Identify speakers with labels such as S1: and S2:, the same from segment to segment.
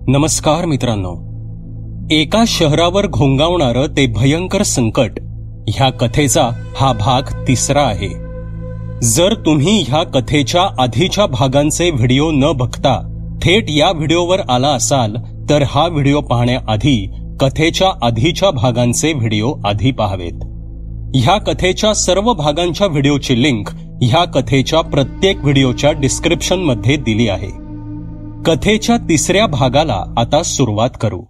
S1: नमस्कार मित्रांनो. एका शहरावर घोंगावणारं ते भयंकर संकट ह्या कथेचा हा भाग 3रा आहे. जर तुम्ही ह्या कथेच्या आधीच्या भागांचे व्हिडिओ न बघता थेट या व्हिडिओवर आला असाल तर हा व्हिडिओ पाहण्याआधी कथेच्या आधीच्या भागांचे व्हिडिओ आधी पाहावेत. ह्या कथेच्या सर्व भागांच्या व्हिडिओची लिंक ह्या कथेच्या प्रत्येक व्हिडिओच्या डिस्क्रिप्शनमध्ये दिली आहे. कथेच्या 3ऱ्या भागाला आता सुरुवात करू.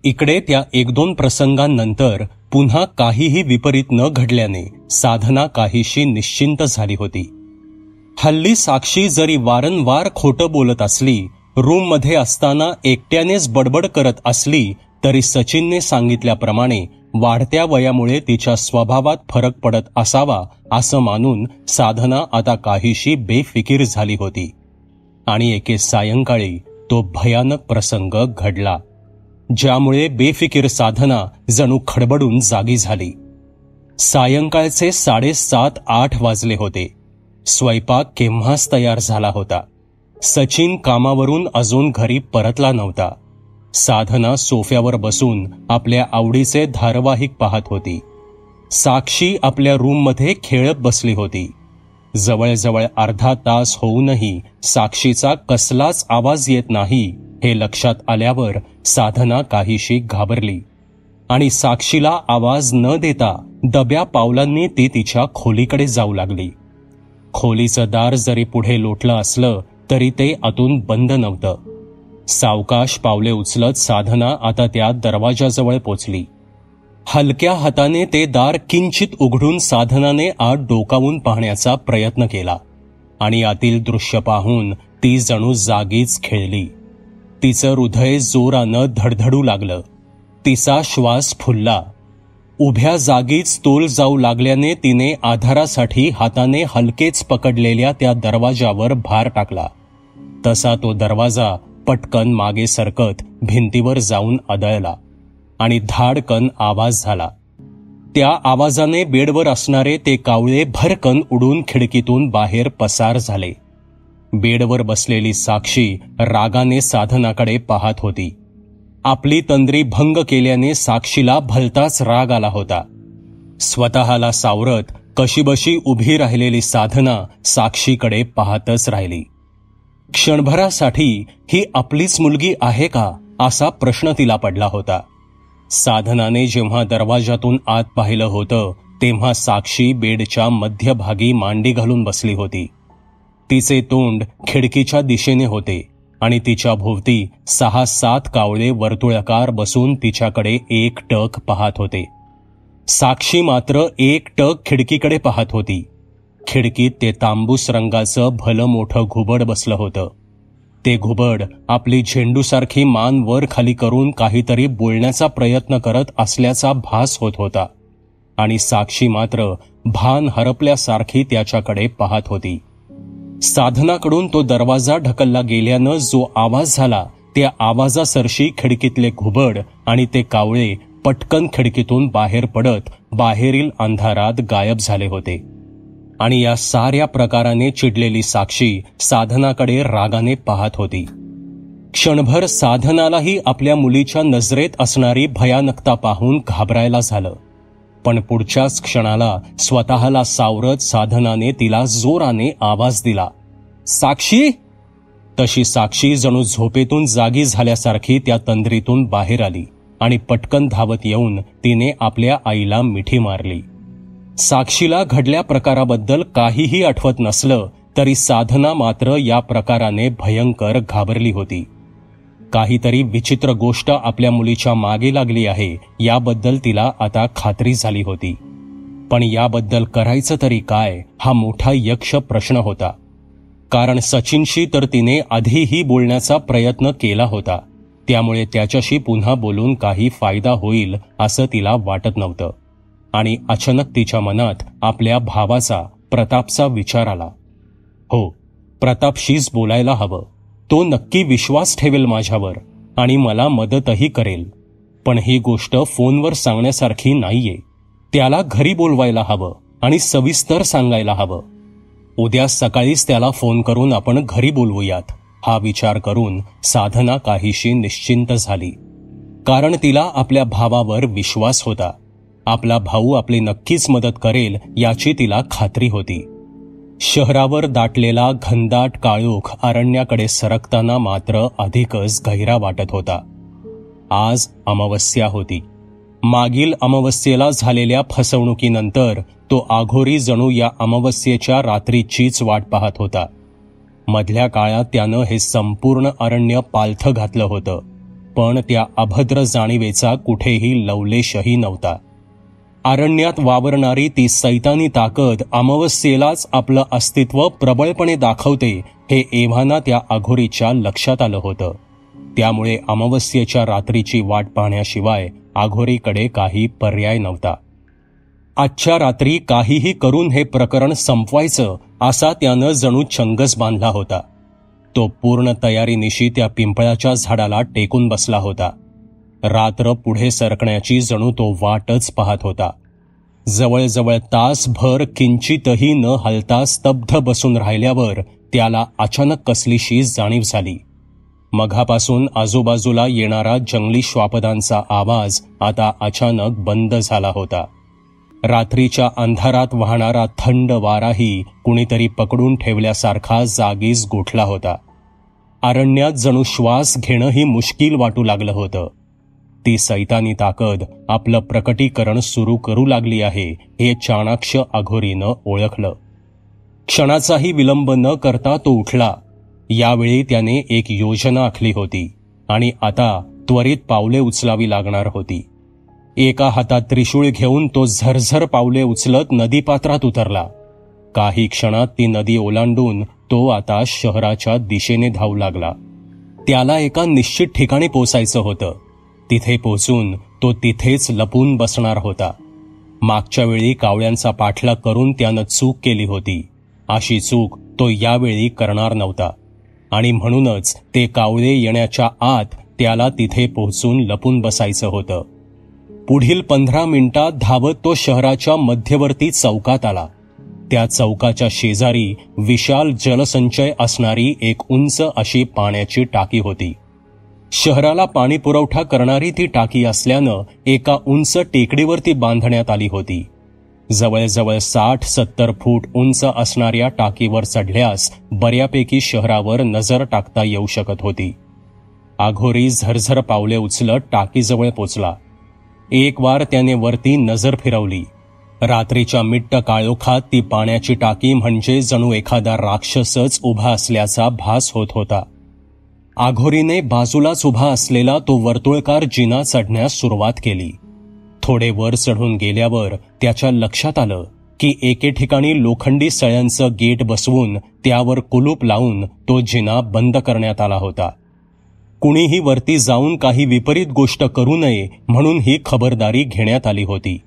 S1: इकडे त्या 1-2 प्रसंगांनंतर पुन्हा काहीही विपरीत न घडल्याने साधना काहीशी निश्चिंत झाली होती. हल्ली साक्षी जरी वारंवार खोटं बोलत असली, रूममध्ये असताना एकट्यानेच बडबड करत असली, तरी सचिनने सांगितल्याप्रमाणे वाढत्या वयामुळे तिच्या स्वभावात फरक पडत असावा असं मानून साधना आता काहीशी बेफिकीर झाली होती. आणि एके सायंकाळी तो भयानक प्रसंग घडला, ज्यामुळे बेफिकीर साधना जणू खडबडून जागी झाली. सायंकाळचे 7:30-8 वाजले होते. स्वयंपाक केव्हाच तयार झाला होता. सचिन कामावरून अजून घरी परतला नव्हता. साधना सोफ्यावर बसून आपल्या आवडीचे धारावाहिक पाहत होती. साक्षी आपल्या रूममध्ये खेळत बसली होती. जवळजवळ अर्धा तास होऊनही साक्षीचा कसलाच आवाज येत नाही हे लक्षात आल्यावर साधना काहीशी घाबरली आणि साक्षीला आवाज न देता दब्या पावलांनी ती तिच्या खोलीकडे जाऊ लागली. खोलीचं दार जरी पुढे लोटलं असलं तरी ते आतून बंद नव्हतं. सावकाश पावले उचलत साधना आता त्या दरवाजाजवळ पोचली. हलक्या हाताने ते दार किंचित उघडून साधनाने आत डोकावून पाहण्याचा प्रयत्न केला आणि आतील दृश्य पाहून ती जणू जागीच खेळली. तिचं हृदय जोरानं धडधडू लागलं. तिचा श्वास फुलला. उभ्या जागीच तोल जाऊ लागल्याने तिने आधारासाठी हाताने हलकेच पकडलेल्या त्या दरवाजावर भार टाकला. तसा तो दरवाजा पटकन मागे सरकत भिंतीवर जाऊन आदळला आणि धाडकन आवाज झाला. त्या आवाजाने बेडवर असणारे ते कावळे भरकन उडून खिडकीतून बाहेर पसार झाले. बेडवर बसलेली साक्षी रागाने साधनाकडे पाहत होती. आपली तंद्री भंग केल्याने साक्षीला भलताच राग आला होता. स्वतःला सावरत कशीबशी उभी राहिलेली साधना साक्षीकडे पाहतच राहिली. क्षणभरासाठी ही आपलीच मुलगी आहे का असा प्रश्न तिला पडला होता. साधनाने जेव्हा दरवाजातून आत पाहिलं होतं तेव्हा साक्षी बेडच्या मध्यभागी मांडी घालून बसली होती. तिचे तोंड खिडकीच्या दिशेने होते आणि तिच्या भोवती 6-7 कावळे वर्तुळाकार बसून तिच्याकडे एकटक पाहत होते. साक्षी मात्र एकटक खिडकीकडे पाहत होती. खिडकीत ते तांबूस रंगाचं भलं मोठं घुबड बसलं होतं. ते घुबड आपली झेंडूसारखी मान वर खाली करून काहीतरी बोलण्याचा प्रयत्न करत असल्याचा भास होत होता आणि साक्षी मात्र भान हरपल्यासारखी त्याच्याकडे पाहत होती. साधनाकडून तो दरवाजा ढकलला गेल्यानं जो आवाज झाला त्या आवाजासरशी खिडकीतले घुबड आणि ते कावळे पटकन खिडकीतून बाहेर पडत बाहेरील अंधारात गायब झाले होते. आणि या साऱ्या प्रकाराने चिडलेली साक्षी साधनाकडे रागाने पाहत होती. क्षणभर साधनालाही आपल्या मुलीच्या नजरेत असणारी भयानकता पाहून घाबरायला झालं. पण पुढच्याच क्षणाला स्वतःला सावरत साधनाने तिला जोराने आवाज दिला, साक्षी. तशी साक्षी जणू झोपेतून जागी झाल्यासारखी त्या तंद्रीतून बाहेर आली आणि पटकन धावत येऊन तिने आपल्या आईला मिठी मारली. साक्षीला घडल्या प्रकाराबद्दल काहीही आठवत नसलं तरी साधना मात्र या प्रकाराने भयंकर घाबरली होती. काहीतरी विचित्र गोष्ट आपल्या मुलीच्या मागे लागली आहे याबद्दल तिला आता खात्री झाली होती. पण याबद्दल करायचं तरी काय हा मोठा यक्ष प्रश्न होता. कारण सचिनशी तर तिने आधीही बोलण्याचा प्रयत्न केला होता, त्यामुळे त्याच्याशी पुन्हा बोलून काही फायदा होईल असं तिला वाटत नव्हतं. आणि अचानक तिच्या मनात आपल्या भावाचा प्रतापचा विचार आला. हो, प्रतापशीच बोलायला हवं. तो नक्की विश्वास ठेवेल माझ्यावर आणि मला मदतही करेल. पण ही गोष्ट फोनवर सांगण्यासारखी नाहीये. त्याला घरी बोलवायला हवं आणि सविस्तर सांगायला हवं. उद्या सकाळीच त्याला फोन करून आपण घरी बोलवूयात, हा विचार करून साधना काहीशी निश्चिंत झाली. कारण तिला आपल्या भावावर विश्वास होता. आपला भाऊ आपली नक्कीच मदत करेल याची तिला खात्री होती. शहरावर दाटलेला घनदाट काळोख अरण्याकडे सरकताना मात्र अधिकच गहिरा वाटत होता. आज अमावस्या होती. मागील अमावस्येला झालेल्या फसवणुकीनंतर तो आघोरी जणू या अमावस्येच्या रात्रीचीच वाट पाहत होता. मधल्या काळात त्यानं हे संपूर्ण अरण्य पालथं घातलं होतं, पण त्या अभद्र जाणीवेचा कुठेही लवलेशही नव्हता. अरण्यात वावरणारी ती सैतानी ताकद अमावस्येलाच आपलं अस्तित्व प्रबळपणे दाखवते हे एव्हाना त्या आघोरीच्या लक्षात आलं होतं. त्यामुळे अमावस्येच्या रात्रीची वाट पाहण्याशिवाय आघोरीकडे काही पर्याय नव्हता. आजच्या रात्री काहीही करून हे प्रकरण संपवायचं असा त्यानं जणू चंगस बांधला होता. तो पूर्ण तयारीनिशी त्या पिंपळाच्या झाडाला टेकून बसला होता. रात्र पुढे सरकण्याची जणू तो वाटच पाहत होता. जवळजवळ तासभर किंचितही न हलता स्तब्ध बसून राहिल्यावर त्याला अचानक कसलीशी जाणीव झाली. मघापासून आजूबाजूला येणारा जंगली श्वापदांचा आवाज आता अचानक बंद झाला होता. रात्रीच्या अंधारात वाहणारा थंड वाराही कुणीतरी पकडून ठेवल्यासारखा जागीच गोठला होता. अरण्यात जणू श्वास घेणंही मुश्किल वाटू लागलं होतं. ती सैतानी ताकद आपलं प्रकटीकरण सुरू करू लागली आहे हे चाणाक्ष अघोरीनं ओळखलं. क्षणाचाही विलंब न करता तो उठला. यावेळी त्याने एक योजना आखली होती आणि आता त्वरित पावले उचलावी लागणार होती. एका हातात त्रिशूळ घेऊन तो झरझर पावले उचलत नदीपात्रात उतरला. काही क्षणात ती नदी ओलांडून तो आता शहराच्या दिशेने धावू लागला. त्याला एका निश्चित ठिकाणी पोचायचं होतं. तिथे पोचून तो तिथेच लपून बसणार होता. मागच्या वेळी कावळ्यांचा पाठलाग करून त्यानं चूक केली होती. अशी चूक तो यावेळी करणार नव्हता आणि म्हणूनच ते कावळे येण्याच्या आत त्याला तिथे पोहोचून लपून बसायचं होतं. पुढील 15 मिनिटात धावत तो शहराच्या मध्यवर्ती चौकात आला. त्या चौकाच्या शेजारी विशाल जलसंचय असणारी एक उंच अशी पाण्याची टाकी होती. शहराला पाणी पुरवठा करणारी ती टाकी असल्यानं एका उंच टेकडीवरती बांधण्यात आली होती. जवळजवळ 60-70 फूट उंच असणाऱ्या टाकीवर चढल्यास बऱ्यापैकी शहरावर नजर टाकता येऊ शकत होती. आघोरी झरझर पावले उचलत टाकीजवळ पोचला. एक वार त्याने वरती नजर फिरवली. रात्रीच्या मिट्ट काळोखात ती पाण्याची टाकी म्हणजे जणू एखादा राक्षसच उभा असल्याचा भास होत होता. आघोरीने बाजूलाच उभा असलेला तो वर्तुळकार जिना चढण्यास सुरुवात केली. थोडे वर चढून गेल्यावर त्याच्या लक्षात आलं की एके ठिकाणी लोखंडी सळ्यांचं गेट बसवून त्यावर कुलूप लावून तो जिना बंद करण्यात आला होता. कुणीही वरती जाऊन काही विपरीत गोष्ट करू नये म्हणून ही खबरदारी घेण्यात आली होती.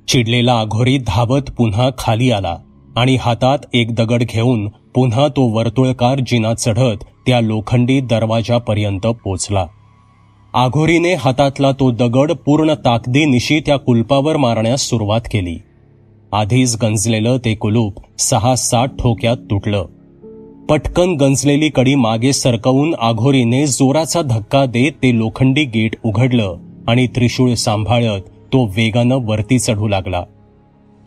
S1: चिडलेला आघोरी धावत पुन्हा खाली आला आणि हातात एक दगड घेऊन पुन्हा तो वर्तुळकार जिना चढत त्या लोखंडी दरवाजापर्यंत पोचला. आघोरीने हातातला तो दगड पूर्ण ताकदीनिशी त्या कुलपावर मारण्यास सुरुवात केली. आधीच गंजलेलं ते कुलूप 6-7 ठोक्यात तुटलं. पटकन गंजलेली कडी मागे सरकवून आघोरीने जोराचा धक्का देत ते लोखंडी गेट उघडलं आणि त्रिशूळ सांभाळत तो वेगानं वरती चढू लागला.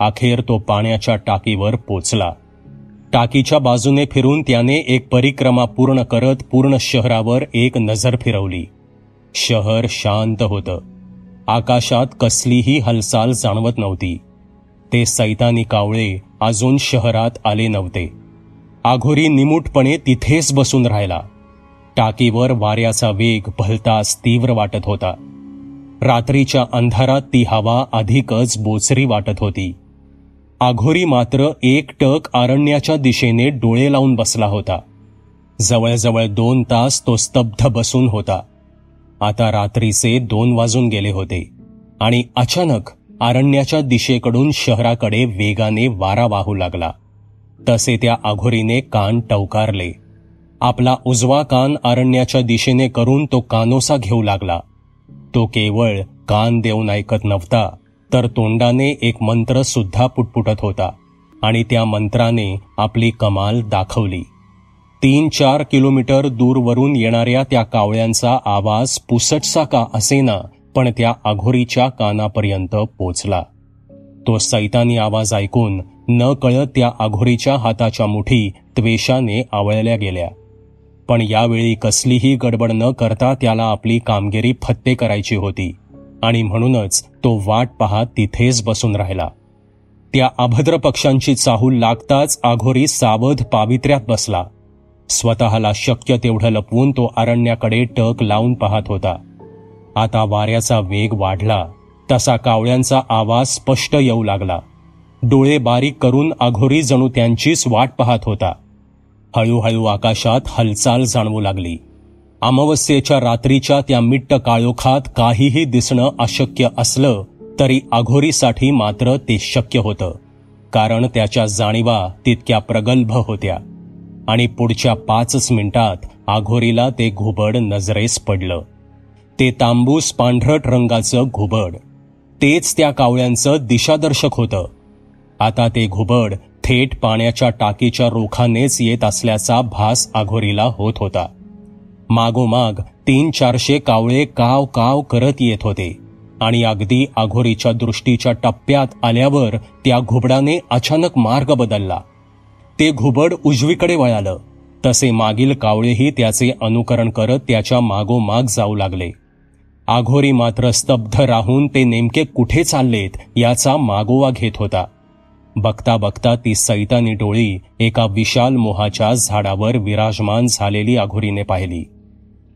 S1: अखेर तो पाण्याच्या टाकीवर पोचला. टाकीच्या बाजूने फिरून त्याने एक परिक्रमा पूर्ण करत पूर्ण शहरावर एक नजर फिरवली. शहर शांत होतं. आकाशात कसलीही हालचाल जाणवत नव्हती. ते सैतानी कावळे अजून शहरात आले नव्हते. आघोरी निमूटपणे तिथेच बसून राहिला. टाकीवर वाऱ्याचा वेग भलताच तीव्र वाटत होता. रात्रीच्या अंधारात ती हवा अधिकच बोचरी वाटत होती. आघोरी मात्र एकटक अरण्याच्या दिशेने डोळे लावून बसला होता. जवळजवळ 2 तास तो स्तब्ध बसून होता. आता रात्रीचे 2 वाजून गेले होते आणि अचानक अरण्याच्या दिशेकडून शहराकडे वेगाने वारा वाहू लागला. तसे त्या आघोरीने कान टवकारले. आपला उजवा कान अरण्याच्या दिशेने करून तो कानोसा घेऊ लागला. तो केवळ कान देऊन ऐकत नव्हता, तर तोंडाने एक मंत्र सुद्धा पुटपुटत होता आणि त्या मंत्राने आपली कमाल दाखवली. 3-4 किलोमीटर दूरवरून येणाऱ्या त्या कावळ्यांचा आवाज पुसटसा का असेना, पण त्या अघोरीच्या कानापर्यंत पोचला. तो सैतानी आवाज ऐकून न कळत त्या अघोरीच्या हाताच्या मुठी त्वेषाने आवळल्या गेल्या. पण यावेळी कसलीही गडबड न करता त्याला आपली कामगिरी फत्ते करायची होती आणि म्हणूनच तो वाट पाहत तिथेच बसून राहिला. त्या अभद्र पक्ष्यांची चाहूल लागताच अघोरी सावध पावित्र्यात बसला. स्वतःला शक्य तेवढं लपवून तो अरण्याकडे टक लावून पाहत होता. आता वाऱ्याचा वेग वाढला तसा कावळ्यांचा आवाज स्पष्ट येऊ लागला. डोळे बारीक करून अघोरी जणू त्यांचीच वाट पाहत होता. हळूहळू आकाशात हालचाल जाणवू लागली. अमावस्येच्या रात्रीच्या त्या मिट्ट काळोखात काहीही दिसणं अशक्य असलं तरी अघोरीसाठी मात्र ते शक्य होतं, कारण त्याच्या जाणीवा तितक्या प्रगल्भ होत्या. आणि पुढच्या 5 मिनिटात अघोरीला ते घुबड नजरेस पडलं. ते तांबूस पांढरट रंगाचं घुबड, तेच त्या कावळ्यांचं दिशादर्शक होतं. आता ते घुबड थेट पाण्याच्या टाकीच्या रोखानेच येत असल्याचा भास अघोरीला होत होता. मागोमाग 300-400 कावळे काव काव करत येत होते आणि अगदी अघोरीच्या दृष्टीच्या टप्प्यात आल्यावर त्या घुबडाने अचानक मार्ग बदलला. ते घुबड उजवीकडे वळालं तसे मागील कावळेही त्याचे अनुकरण करत त्याच्या मागोमाग जाऊ लागले. अघोरी मात्र स्तब्ध राहून ते नेमके कुठे चाललेत याचा मागोवा घेत होता. बघता बघता ती सैतानी डोळी एका विशाल मोहाच्या झाडावर विराजमान झालेली अघोरीने पाहिली.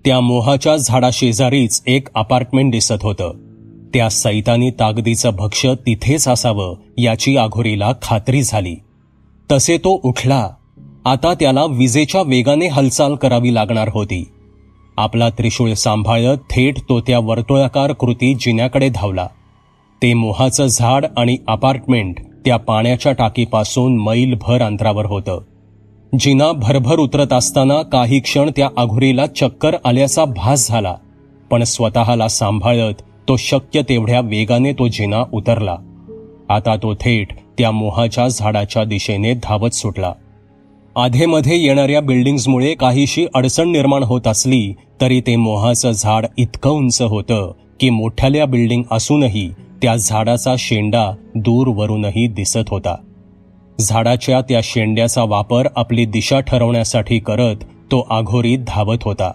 S1: त्या मोहाच्या झाडाशेजारीच एक अपार्टमेंट दिसत होतं. त्या सैतानी ताकदीचं भक्ष्य तिथेच असावं याची अघोरीला खात्री झाली. तसे तो उठला. आता त्याला विजेच्या वेगाने हालचाल करावी लागणार होती. आपला त्रिशूळ सांभाळत थेट तो त्या वर्तुळाकार कृती जिन्याकडे धावला. ते मोहाचं झाड आणि अपार्टमेंट त्या पाण्याच्या टाकीपासून मैलभर अंतरावर होतं. जिना भरभर उतरत असताना काही क्षण त्या अघोरीला चक्कर आल्याचा भास झाला, पण स्वतःला सांभाळत तो शक्य तेवढ्या वेगाने तो जिना उतरला. आता तो थेट त्या मोहाच्या झाडाच्या दिशेने धावत सुटला. आधेमध्ये येणाऱ्या बिल्डिंग्समुळे काहीशी अडचण निर्माण होत असली तरी ते मोहाचं झाड इतकं उंच होतं की मोठ्याल्या बिल्डिंग असूनही त्या झाडाचा शेंडा दूरवरूनही दिसत होता. झाडाच्या त्या शेंड्याचा वापर आपली दिशा ठरवण्यासाठी करत तो अघोरी धावत होता.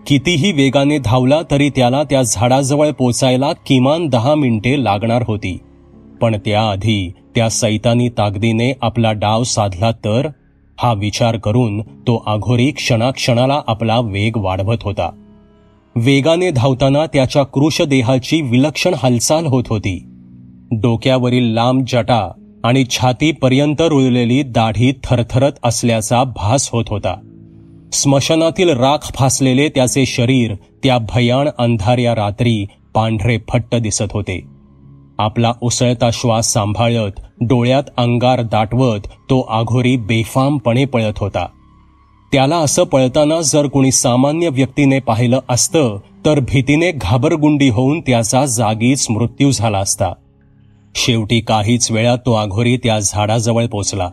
S1: कितीही वेगाने धावला तरी त्याला त्या झाडाजवळ पोचायला किमान 10 मिनिटे लागणार होती. पण त्याआधी त्या सैतानी ताकदीने आपला डाव साधला तर, हा विचार करून तो अघोरी क्षणाक्षणाला आपला वेग वाढवत होता. वेगाने धावताना त्याच्या कृश देहाची विलक्षण हालचाल होत होती. डोक्यावरील लांब जटा आणि छातीपर्यंत रुळलेली दाढी थरथरत असल्याचा भास होत होता. स्मशानातील राख फासलेले त्याचे शरीर त्या भयाण अंधाऱ्या रात्री पांढरे फट्ट दिसत होते. आपला उसळता श्वास सांभाळत डोळ्यात अंगार दाटवत तो अघोरी बेफामपणे पळत होता. त्याला असं पळताना जर कोणी सामान्य व्यक्तीने पाहिलं असतं तर भीतीने घाबरगुंडी होऊन त्याचा जागीच मृत्यू झाला असता. शेवटी काहीच वेळात तो अघोरी त्या झाडाजवळ पोचला.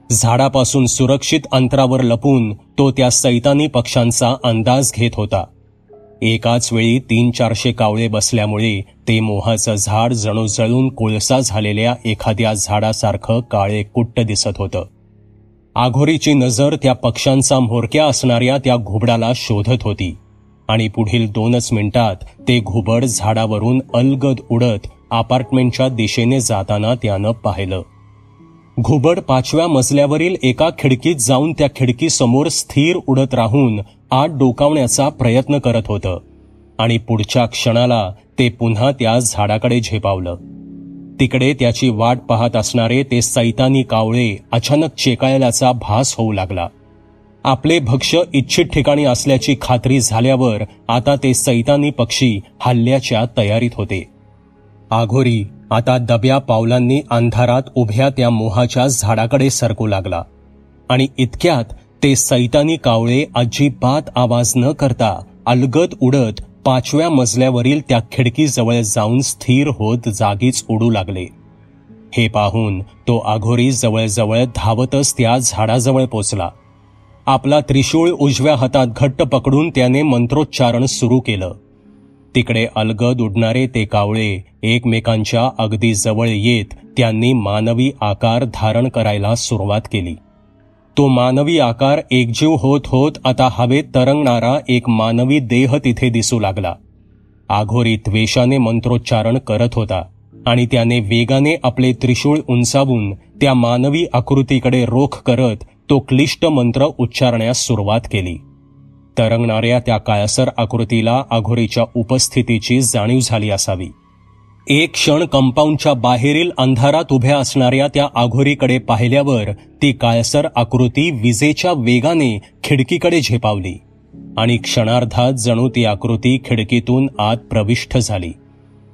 S1: झाडापासून सुरक्षित अंतरावर लपून तो त्या सैतानी पक्ष्यांचा अंदाज घेत होता. एकाच वेळी 300-400 कावळे बसल्यामुळे ते मोहाचं झाड जणू जळून कोळसा झालेल्या एखाद्या झाडासारखं काळे कुट्ट दिसत होतं. अघोरीची नजर त्या पक्ष्यांचा म्होरक्या असणाऱ्या त्या घुबडाला शोधत होती आणि पुढील 2च मिनिटात ते घुबड झाडावरून अलगद उडत अपार्टमेंटच्या दिशेने जाताना त्यानं पाहिलं. घुबड 5व्या मजल्यावरील एका खिडकीत जाऊन त्या खिडकीसमोर स्थिर उडत राहून आत डोकावण्याचा प्रयत्न करत होतं आणि पुढच्या क्षणाला ते पुन्हा त्या झाडाकडे झेपावलं. तिकडे त्याची वाट पाहत असणारे ते सैतानी कावळे अचानक चेकाळल्याचा भास होऊ लागला. आपले भक्ष्य इच्छित ठिकाणी असल्याची खात्री झाल्यावर आता ते सैतानी पक्षी हल्ल्याच्या तयारीत होते. अघोरी आता दब्या पावलांनी अंधारात उभ्या त्या मोहाच्या झाडाकडे सरकू लागला आणि इतक्यात ते सैतानी कावळे अजिबात आवाज न करता अलगद उडत 5व्या मजल्यावरील त्या खिडकीजवळ जाऊन स्थिर होत जागीच उडू लागले. हे पाहून तो अघोरी जवळजवळ धावतच त्या झाडाजवळ पोचला. आपला त्रिशूळ उजव्या हातात घट्ट पकडून त्याने मंत्रोच्चारण सुरू केलं. तिकडे अलगद उडणारे ते कावळे एकमेकांच्या अगदी जवळ येत त्यांनी मानवी आकार धारण करायला सुरुवात केली. तो मानवी आकार एकजीव होत होत आता हवेत तरंगणारा एक मानवी देह तिथे दिसू लागला. अघोरी द्वेषाने मंत्रोच्चारण करत होता आणि त्याने वेगाने आपले त्रिशूळ उंचावून त्या मानवी आकृतीकडे रोख करत तो क्लिष्ट मंत्र उच्चारण्यास सुरुवात केली. तरंगणाऱ्या त्या काळसर आकृतीला अघोरीच्या उपस्थितीची जाणीव झाली असावी. एक क्षण कंपाऊंडच्या बाहेरील अंधारात उभ्या असणाऱ्या त्या अघोरीकडे पाहिल्यावर ती काळसर आकृती विजेच्या वेगाने खिडकीकडे झेपावली आणि क्षणार्धात जणू ती आकृती खिडकीतून आत प्रविष्ट झाली.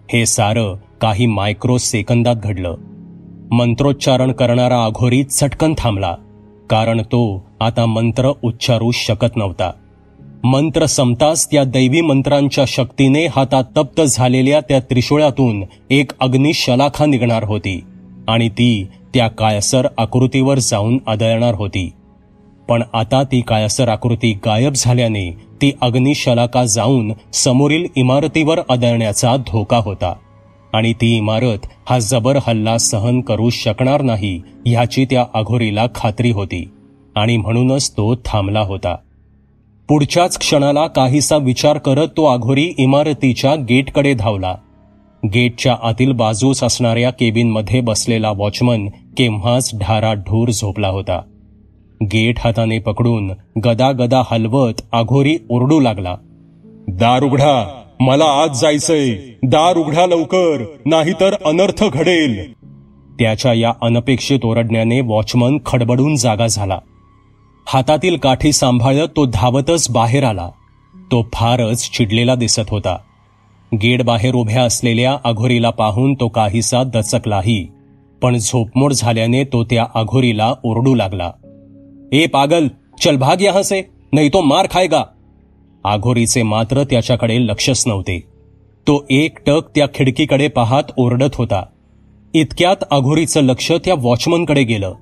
S1: हे सारं काही मायक्रो सेकंदात घडलं. मंत्रोच्चारण करणारा अघोरी चटकन थांबला, कारण तो आता मंत्र उच्चारू शकत नव्हता. मंत्र संपताच त्या दैवी मंत्रांच्या शक्तीने हातात तप्त झालेल्या त्या त्रिशूळातून एक अग्निशलाखा निघणार होती आणि ती त्या काळसर आकृतीवर जाऊन आदळणार होती. पण आता ती काळसर आकृती गायब झाल्याने ती अग्निशलाखा जाऊन समोरील इमारतीवर आदळण्याचा धोका होता आणि ती इमारत हा जबर हल्ला सहन करू शकणार नाही ह्याची त्या अघोरीला खात्री होती आणि म्हणूनच तो थांबला होता. पुढच्याच क्षणाला काहीसा विचार करत तो अघोरी इमारतीच्या गेटकडे धावला. गेटच्या आतील बाजूस असणाऱ्या केबिनमध्ये बसलेला वॉचमन केव्हाच ढाराढूर झोपला होता. गेट हाताने पकडून गदा हलवत अघोरी ओरडू लागला, दार उघडा, मला आत जायचंय, दार उघडा लवकर, नाहीतर अनर्थ घडेल. त्याच्या या अनपेक्षित ओरडण्याने वॉचमन खडबडून जागा झाला. हातातील काठी सांभाळत तो धावतच बाहेर आला. तो फारच चिडलेला दिसत होता. गेट बाहेर उभ्या असलेल्या अघोरीला पाहून तो काहीसा दचकलाही, पण झोपमोड झाल्याने तो त्या अघोरीला ओरडू लागला, ए पागल, चल भाग यहां से, नहीं तो मार खाएगा. अघोरीचे मात्र त्याच्याकडे लक्षच नव्हते. तो एकटक त्या खिडकीकडे पाहत ओरडत होता. इतक्यात अघोरीचं लक्ष त्या वॉचमनकडे गेलं.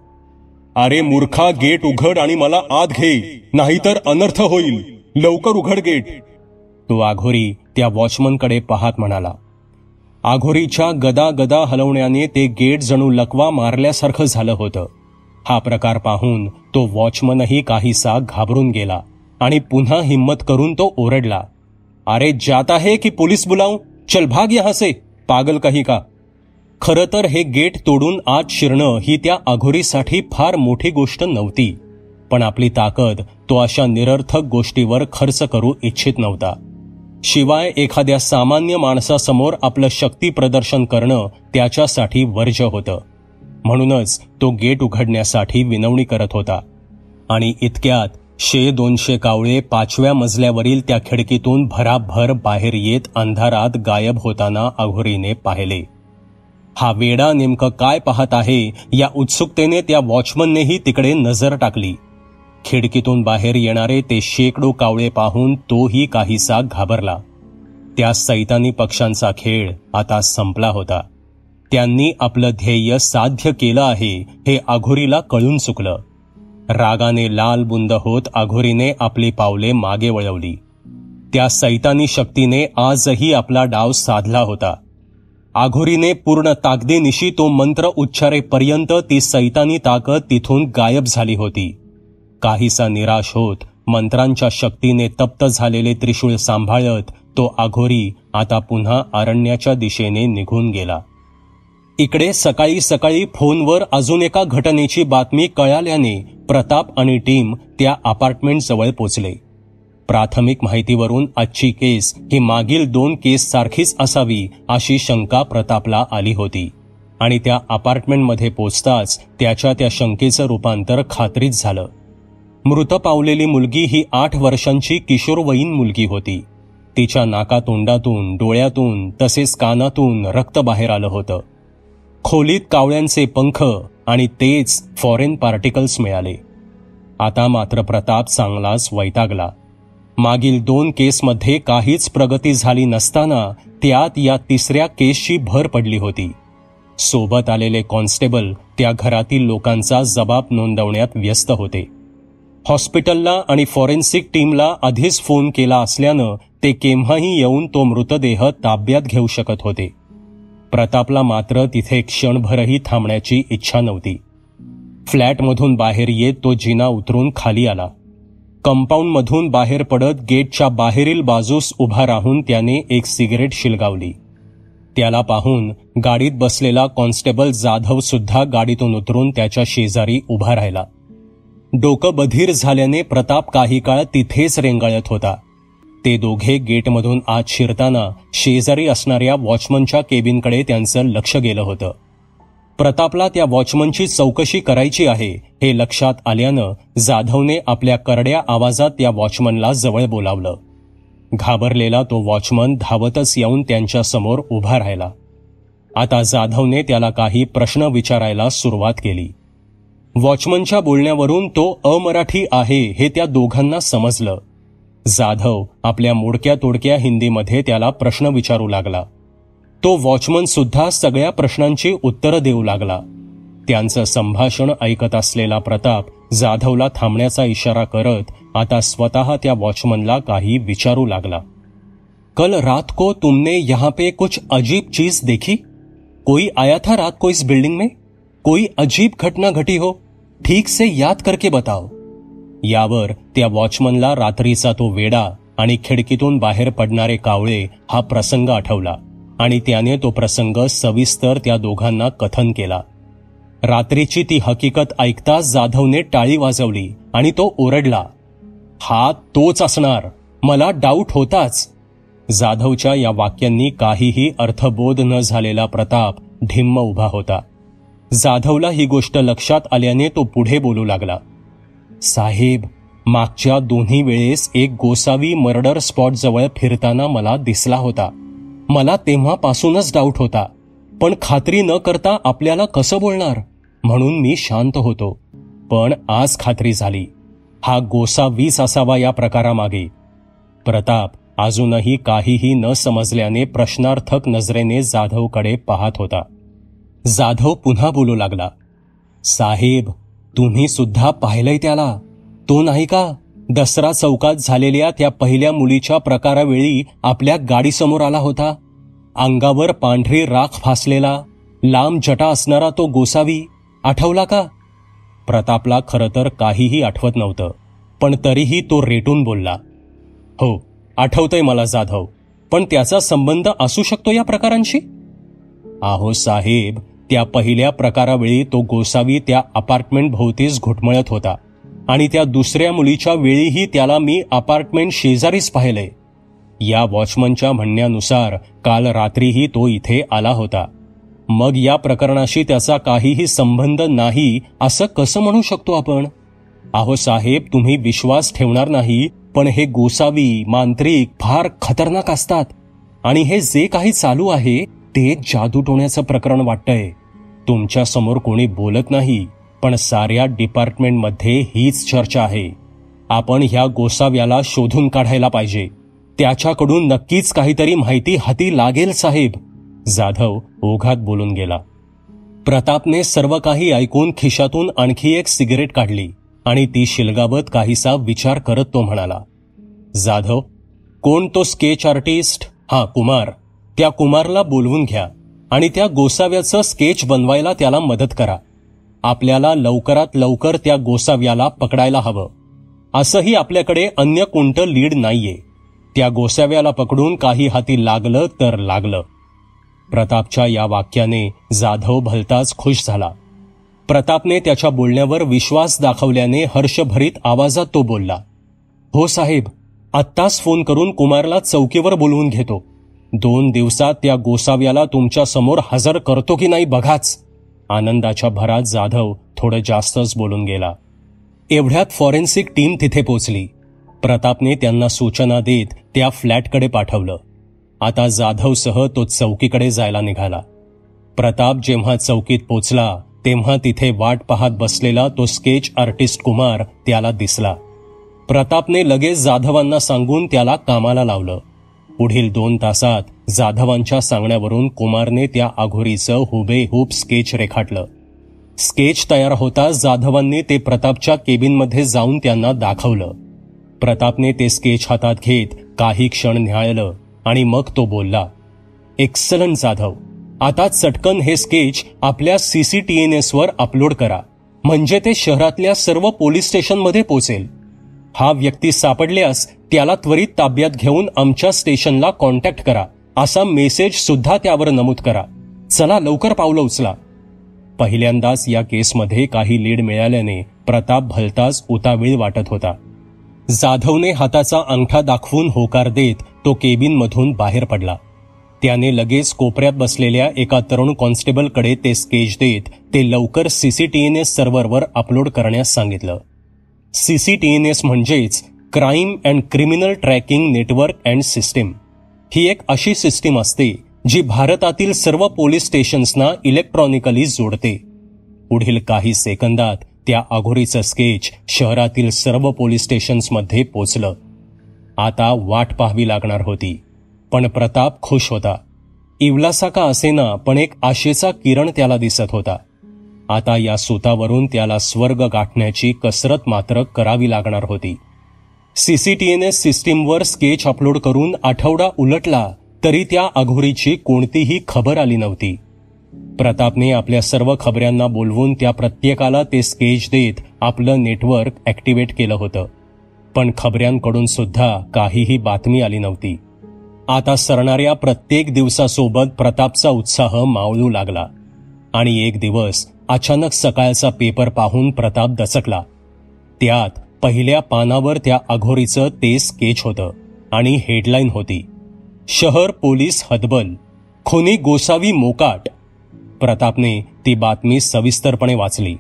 S1: अरे मूर्खा, गेट उघड आणि मला आत घे, नाहीतर अनर्थ होईल, लवकर उघड गेट. तो अघोरी त्या वॉचमनकडे पाहत म्हणाला. अघोरीच्या गदा हलवण्याने ते गेट जणू लकवा मारल्यासारखं झालं होतं. हा प्रकार पाहून तो वॉचमनही काहीसा घाबरून गेला आणि पुन्हा हिम्मत करून तो ओरडला, अरे जाता है की पुलिस बुलाऊं, चल भाग यहां से, पागल कहीं का. खरं तर हे गेट तोडून आत शिरणं ही त्या अघोरीसाठी फार मोठी गोष्ट नव्हती, पण आपली ताकद तो अशा निरर्थक गोष्टीवर खर्च करू इच्छित नव्हता. शिवाय एखाद्या सामान्य माणसासमोर आपलं शक्ती प्रदर्शन करणं त्याच्यासाठी वर्ज्य होतं. म्हणूनच तो गेट उघडण्यासाठी विनवणी करत होता आणि इतक्यात 100-200 कावळे 5व्या मजल्यावरील त्या खिडकीतून भराभर बाहेर येत अंधारात गायब होताना अघोरीने पाहिले. हा वेडा नेमकं काय पाहत आहे या उत्सुकतेने त्या वॉचमननेही तिकडे नजर टाकली. खिडकीतून बाहेर येणारे ते शेकडो कावळे पाहून तोही काहीसा घाबरला. त्या सैतानी पक्ष्यांचा खेळ आता संपला होता. त्यांनी आपलं ध्येय साध्य केलं आहे हे अघोरीला कळून चुकलं. रागाने लाल बुंद होत अघोरीने आपली पावले मागे वळवली. त्या सैतानी शक्तीने आजही आपला डाव साधला होता. अघोरीने पूर्ण ताकदीनिशी तो मंत्र उच्चारेपर्यंत ती सैतानी ताकद तिथून गायब झाली होती. काहीसा निराश होत मंत्रांच्या शक्तीने तप्त झालेले त्रिशूळ सांभाळत तो अघोरी आता पुन्हा अरण्याच्या दिशेने निघून गेला. इकडे सकाळी सकाळी फोनवर अजून एका घटनेची बातमी कळाल्याने प्रताप आणि टीम त्या अपार्टमेंट जवळ पोचले. प्राथमिक माहितीवरून आजची केस ही मागील 2 केस सारखीच असावी अशी शंका प्रतापला आली होती आणि त्या अपार्टमेंटमध्ये पोचताच त्याच्या त्या शंकेचं रूपांतर खात्रीत झालं. मृत पावलेली मुलगी ही 8 वर्षांची किशोरवयीन मुलगी होती. तिच्या नाकातोंडातून, डोळ्यातून तसेच कानातून रक्त बाहेर आलं होतं. खोलीत कावळ्यांचे पंख आणि तेच फॉरेन पार्टिकल्स मिळाले. आता मात्र प्रताप चांगलाच वैतागला. मागील 2 केसमध्ये काहीच प्रगती झाली नसताना त्यात या तिसऱ्या केसची भर पडली होती. सोबत आलेले कॉन्स्टेबल त्या घरातील लोकांचा जबाब नोंदवण्यात व्यस्त होते. हॉस्पिटलला आणि फॉरेन्सिक टीमला आधीच फोन केला असल्यानं ते केव्हाही येऊन तो मृतदेह ताब्यात घेऊ शकत होते. प्रतापला मात्र तिथे क्षणभरही थांबण्याची इच्छा नव्हती. फ्लॅटमधून बाहेर येत तो जिना उतरून खाली आला. कंपाऊंडमधून बाहेर पडत गेटच्या बाहेरील बाजूस उभा राहून त्याने एक सिगरेट शिलगावली. त्याला पाहून गाडीत बसलेला कॉन्स्टेबल जाधव सुद्धा गाडीतून उतरून त्याच्या शेजारी उभा राहिला. डोकं बधीर झाल्याने प्रताप काही काळ तिथेच रेंगाळत होता. ते दोघे गेटमधून आत शिरताना शेजारी असणाऱ्या वॉचमनच्या केबिनकडे त्यांचं लक्ष गेलं होतं. प्रतापला त्या वॉचमनची चौकशी करायची आहे हे लक्षात आल्यानं जाधवने आपल्या करड्या आवाजात त्या वॉचमनला जवळ बोलावलं. घाबरलेला तो वॉचमन धावतच येऊन त्यांच्या समोर उभा राहिला. आता जाधवने त्याला काही प्रश्न विचारायला सुरुवात केली. वॉचमनच्या बोलण्यावरून तो अमराठी आहे हे त्या दोघांना समजलं. जाधव आपल्या मोडक्या तोडक्या हिंदीमध्ये त्याला प्रश्न विचारू लागला. तो वॉचमन सुद्धा सगळ्या प्रश्नांची उत्तरं देऊ लागला. त्यांचं संभाषण ऐकत असलेला प्रताप जाधवला थांबण्याचा इशारा करत आता स्वतः त्या वॉचमनला काही विचारू लागला. कल रात को तुमने यहाँ पे कुछ अजीब चीज देखी? कोई आया था रात को इस बिल्डिंग में? कोई अजीब घटना घटी हो? ठीक से याद करके बताओ. यावर त्या वॉचमनला रात्रीचा तो वेडा आणि खिडकीतून बाहेर पडणारे कावळे हा प्रसंग आठवला आणि त्याने तो प्रसंग सविस्तर त्या दोघांना कथन केला. रात्रीची ती हकीकत ऐकताच जाधवने टाळी वाजवली आणि तो ओरडला, हा तोच असणार, मला डाऊट होताच. जाधवच्या या वाक्यांनी काहीही अर्थबोध न झालेला प्रताप ढिम्म उभा होता. जाधवला ही गोष्ट लक्षात आल्याने तो पुढे बोलू लागला. साहेब, मागच्या दोन्ही वेळेस एक गोसावी मर्डर स्पॉट जवळ फिरताना मला दिसला होता. मला तेव्हापासूनच डाऊट होता, पण खात्री न करता आपल्याला कसं बोलणार म्हणून मी शांत होतो. पण आज खात्री झाली, हा गोसावीच असावा या प्रकारामागे. प्रताप अजूनही काहीही न समजल्याने प्रश्नार्थक नजरेने जाधवकडे पाहत होता. जाधव पुन्हा बोलू लागला. साहेब, तुम्ही सुद्धा पाहिलंय त्याला? तो नाही का दसरा चौकात झालेल्या त्या पहिल्या मुलीच्या प्रकारावेळी आपल्या गाडीसमोर आला होता? अंगावर पांढरी राख फासलेला, लांब जटा असणारा तो गोसावी आठवला का? प्रतापला खरं तर काहीही आठवत नव्हतं, पण तरीही तो रेटून बोलला. हो, आठवतंय मला जाधव, पण त्याचा संबंध असू शकतो या प्रकारांशी? आहो साहेब, त्या पहिल्या प्रकारावेळी तो गोसावी त्या अपार्टमेंट भोवतीच घुटमळत होता आणि त्या दुसऱ्या मुलीच्या वेळीही त्याला मी अपार्टमेंट शेजारीच पाहिलंय. या वॉचमनच्या म्हणण्यानुसार काल रात्रीही तो इथे आला होता. मग या प्रकरणाशी त्याचा काहीही संबंध नाही असं कसं म्हणू शकतो आपण? आहो साहेब, तुम्ही विश्वास ठेवणार नाही, पण हे गोसावी मांत्रिक फार खतरनाक असतात आणि हे जे काही चालू आहे ते जादूटोण्याचं प्रकरण वाटतंय. तुमच्या समोर कोणी बोलत नाही, पण साऱ्या डिपार्टमेंटमध्ये हीच चर्चा आहे. आपण ह्या गोसाव्याला शोधून काढायला पाहिजे. त्याच्याकडून नक्कीच काहीतरी माहिती हाती लागेल साहेब. जाधव ओघात बोलून गेला. प्रतापने सर्व काही ऐकून खिशातून आणखी एक सिगरेट काढली आणि ती शिलगावत काहीसा विचार करत तो म्हणाला, जाधव, कोण तो स्केच आर्टिस्ट? हा, कुमार. त्या कुमारला बोलवून घ्या आणि त्या गोसाव्याचं स्केच बनवायला त्याला मदत करा. आपल्याला लवकरात लवकर त्या गोसाव्याला पकडायला हवं. असंही आपल्याकडे अन्य कोणतं लीड नाहीये. त्या गोसाव्याला पकडून काही हाती लागलं तर लागलं. प्रतापच्या या वाक्याने जाधव भलताच खुश झाला. प्रतापने त्याच्या बोलण्यावर विश्वास दाखवल्याने हर्षभरीत आवाजात तो बोलला, हो साहेब, आत्ताच फोन करून कुमारला चौकीवर बोलवून घेतो. 2 दिवसात त्या गोसाव्याला तुमच्या समोर हजर करतो की नाही बघाच. आनंदाच्या भरात जाधव थोडं जास्तच बोलून गेला. एवढ्यात फॉरेन्सिक टीम तिथे पोचली. प्रतापने त्यांना सूचना देत त्या फ्लॅटकडे पाठवलं. आता जाधवसह तो चौकीकडे जायला निघाला. प्रताप जेव्हा चौकीत पोचला तेव्हा तिथे वाट पाहत बसलेला तो स्केच आर्टिस्ट कुमार त्याला दिसला. प्रतापने लगेच जाधवांना सांगून त्याला कामाला लावलं. पुढील 2 तासात जाधवांच्या सांगण्यावरून कुमारने त्या अघोरीचं हुबेहूब स्केच रेखाटलं. स्केच तयार होताच जाधवांनी ते प्रतापच्या केबिनमध्ये जाऊन त्यांना दाखवलं. प्रतापने ते स्केच हातात घेत काही क्षण न्याहाळलं आणि मग तो बोलला, एक्सलंट जाधव, आता चटकन हे स्केच आपल्या CCTNS वर अपलोड करा, म्हणजे ते शहरातल्या सर्व पोलीस स्टेशनमध्ये पोचेल. हा व्यक्ती सापडल्यास त्याला त्वरित ताब्यात घेऊन आमच्या स्टेशनला कॉन्टॅक्ट करा, असा मेसेज सुद्धा त्यावर नमूद करा. चला लवकर पावलं उचला. पहिल्यांदाच या केसमध्ये काही लीड मिळाल्याने प्रताप भलताच उतावीळ वाटत होता. जाधवने हाताचा अंगठा दाखवून होकार देत तो केबिनमधून बाहेर पडला. त्याने लगेच कोपऱ्यात बसलेल्या एका तरुण कॉन्स्टेबलकडे ते स्केच देत ते लवकर CCTNS सर्व्हरवर अपलोड करण्यास सांगितलं. CCTNS म्हणजेच crime and criminal tracking network and system. ही एक अशी सिस्टीम असते जी भारतातील सर्व पोलीस स्टेशन्सना इलेक्ट्रॉनिकली जोडते. पुढील काही सेकंदात त्या अघोरीचं स्केच शहरातील सर्व पोलीस स्टेशन्समध्ये पोचलं. आता वाट पाहावी लागणार होती, पण प्रताप खुश होता. इवलासा का असेना, पण एक आशेचा किरण त्याला दिसत होता. आता या सुतावरून त्याला स्वर्ग गाठण्याची कसरत मात्र करावी लागणार होती. CCTNS सिस्टीमवर स्केच अपलोड करून आठवडा उलटला तरी त्या अघोरीची कोणतीही खबर आली नव्हती. प्रतापने आपल्या सर्व खबऱ्यांना बोलवून त्या प्रत्येकाला ते स्केच देत आपलं नेटवर्क ॲक्टिव्हेट केलं होतं, पण खबऱ्यांकडून सुद्धा काहीही बातमी आली नव्हती. आता सरणाऱ्या प्रत्येक दिवसासोबत प्रतापचा उत्साह मावळू लागला आणि एक दिवस अचानक सकाळचा पेपर पाहून प्रताप दचकला. त्यात पहिल्या पानावर त्या अघोरीचं ते स्केच होतं आणि हेडलाईन होती, शहर पोलीस हतबल, खुनी गोसावी मोकाट. प्रतापने ती बातमी सविस्तरपणे वाचली.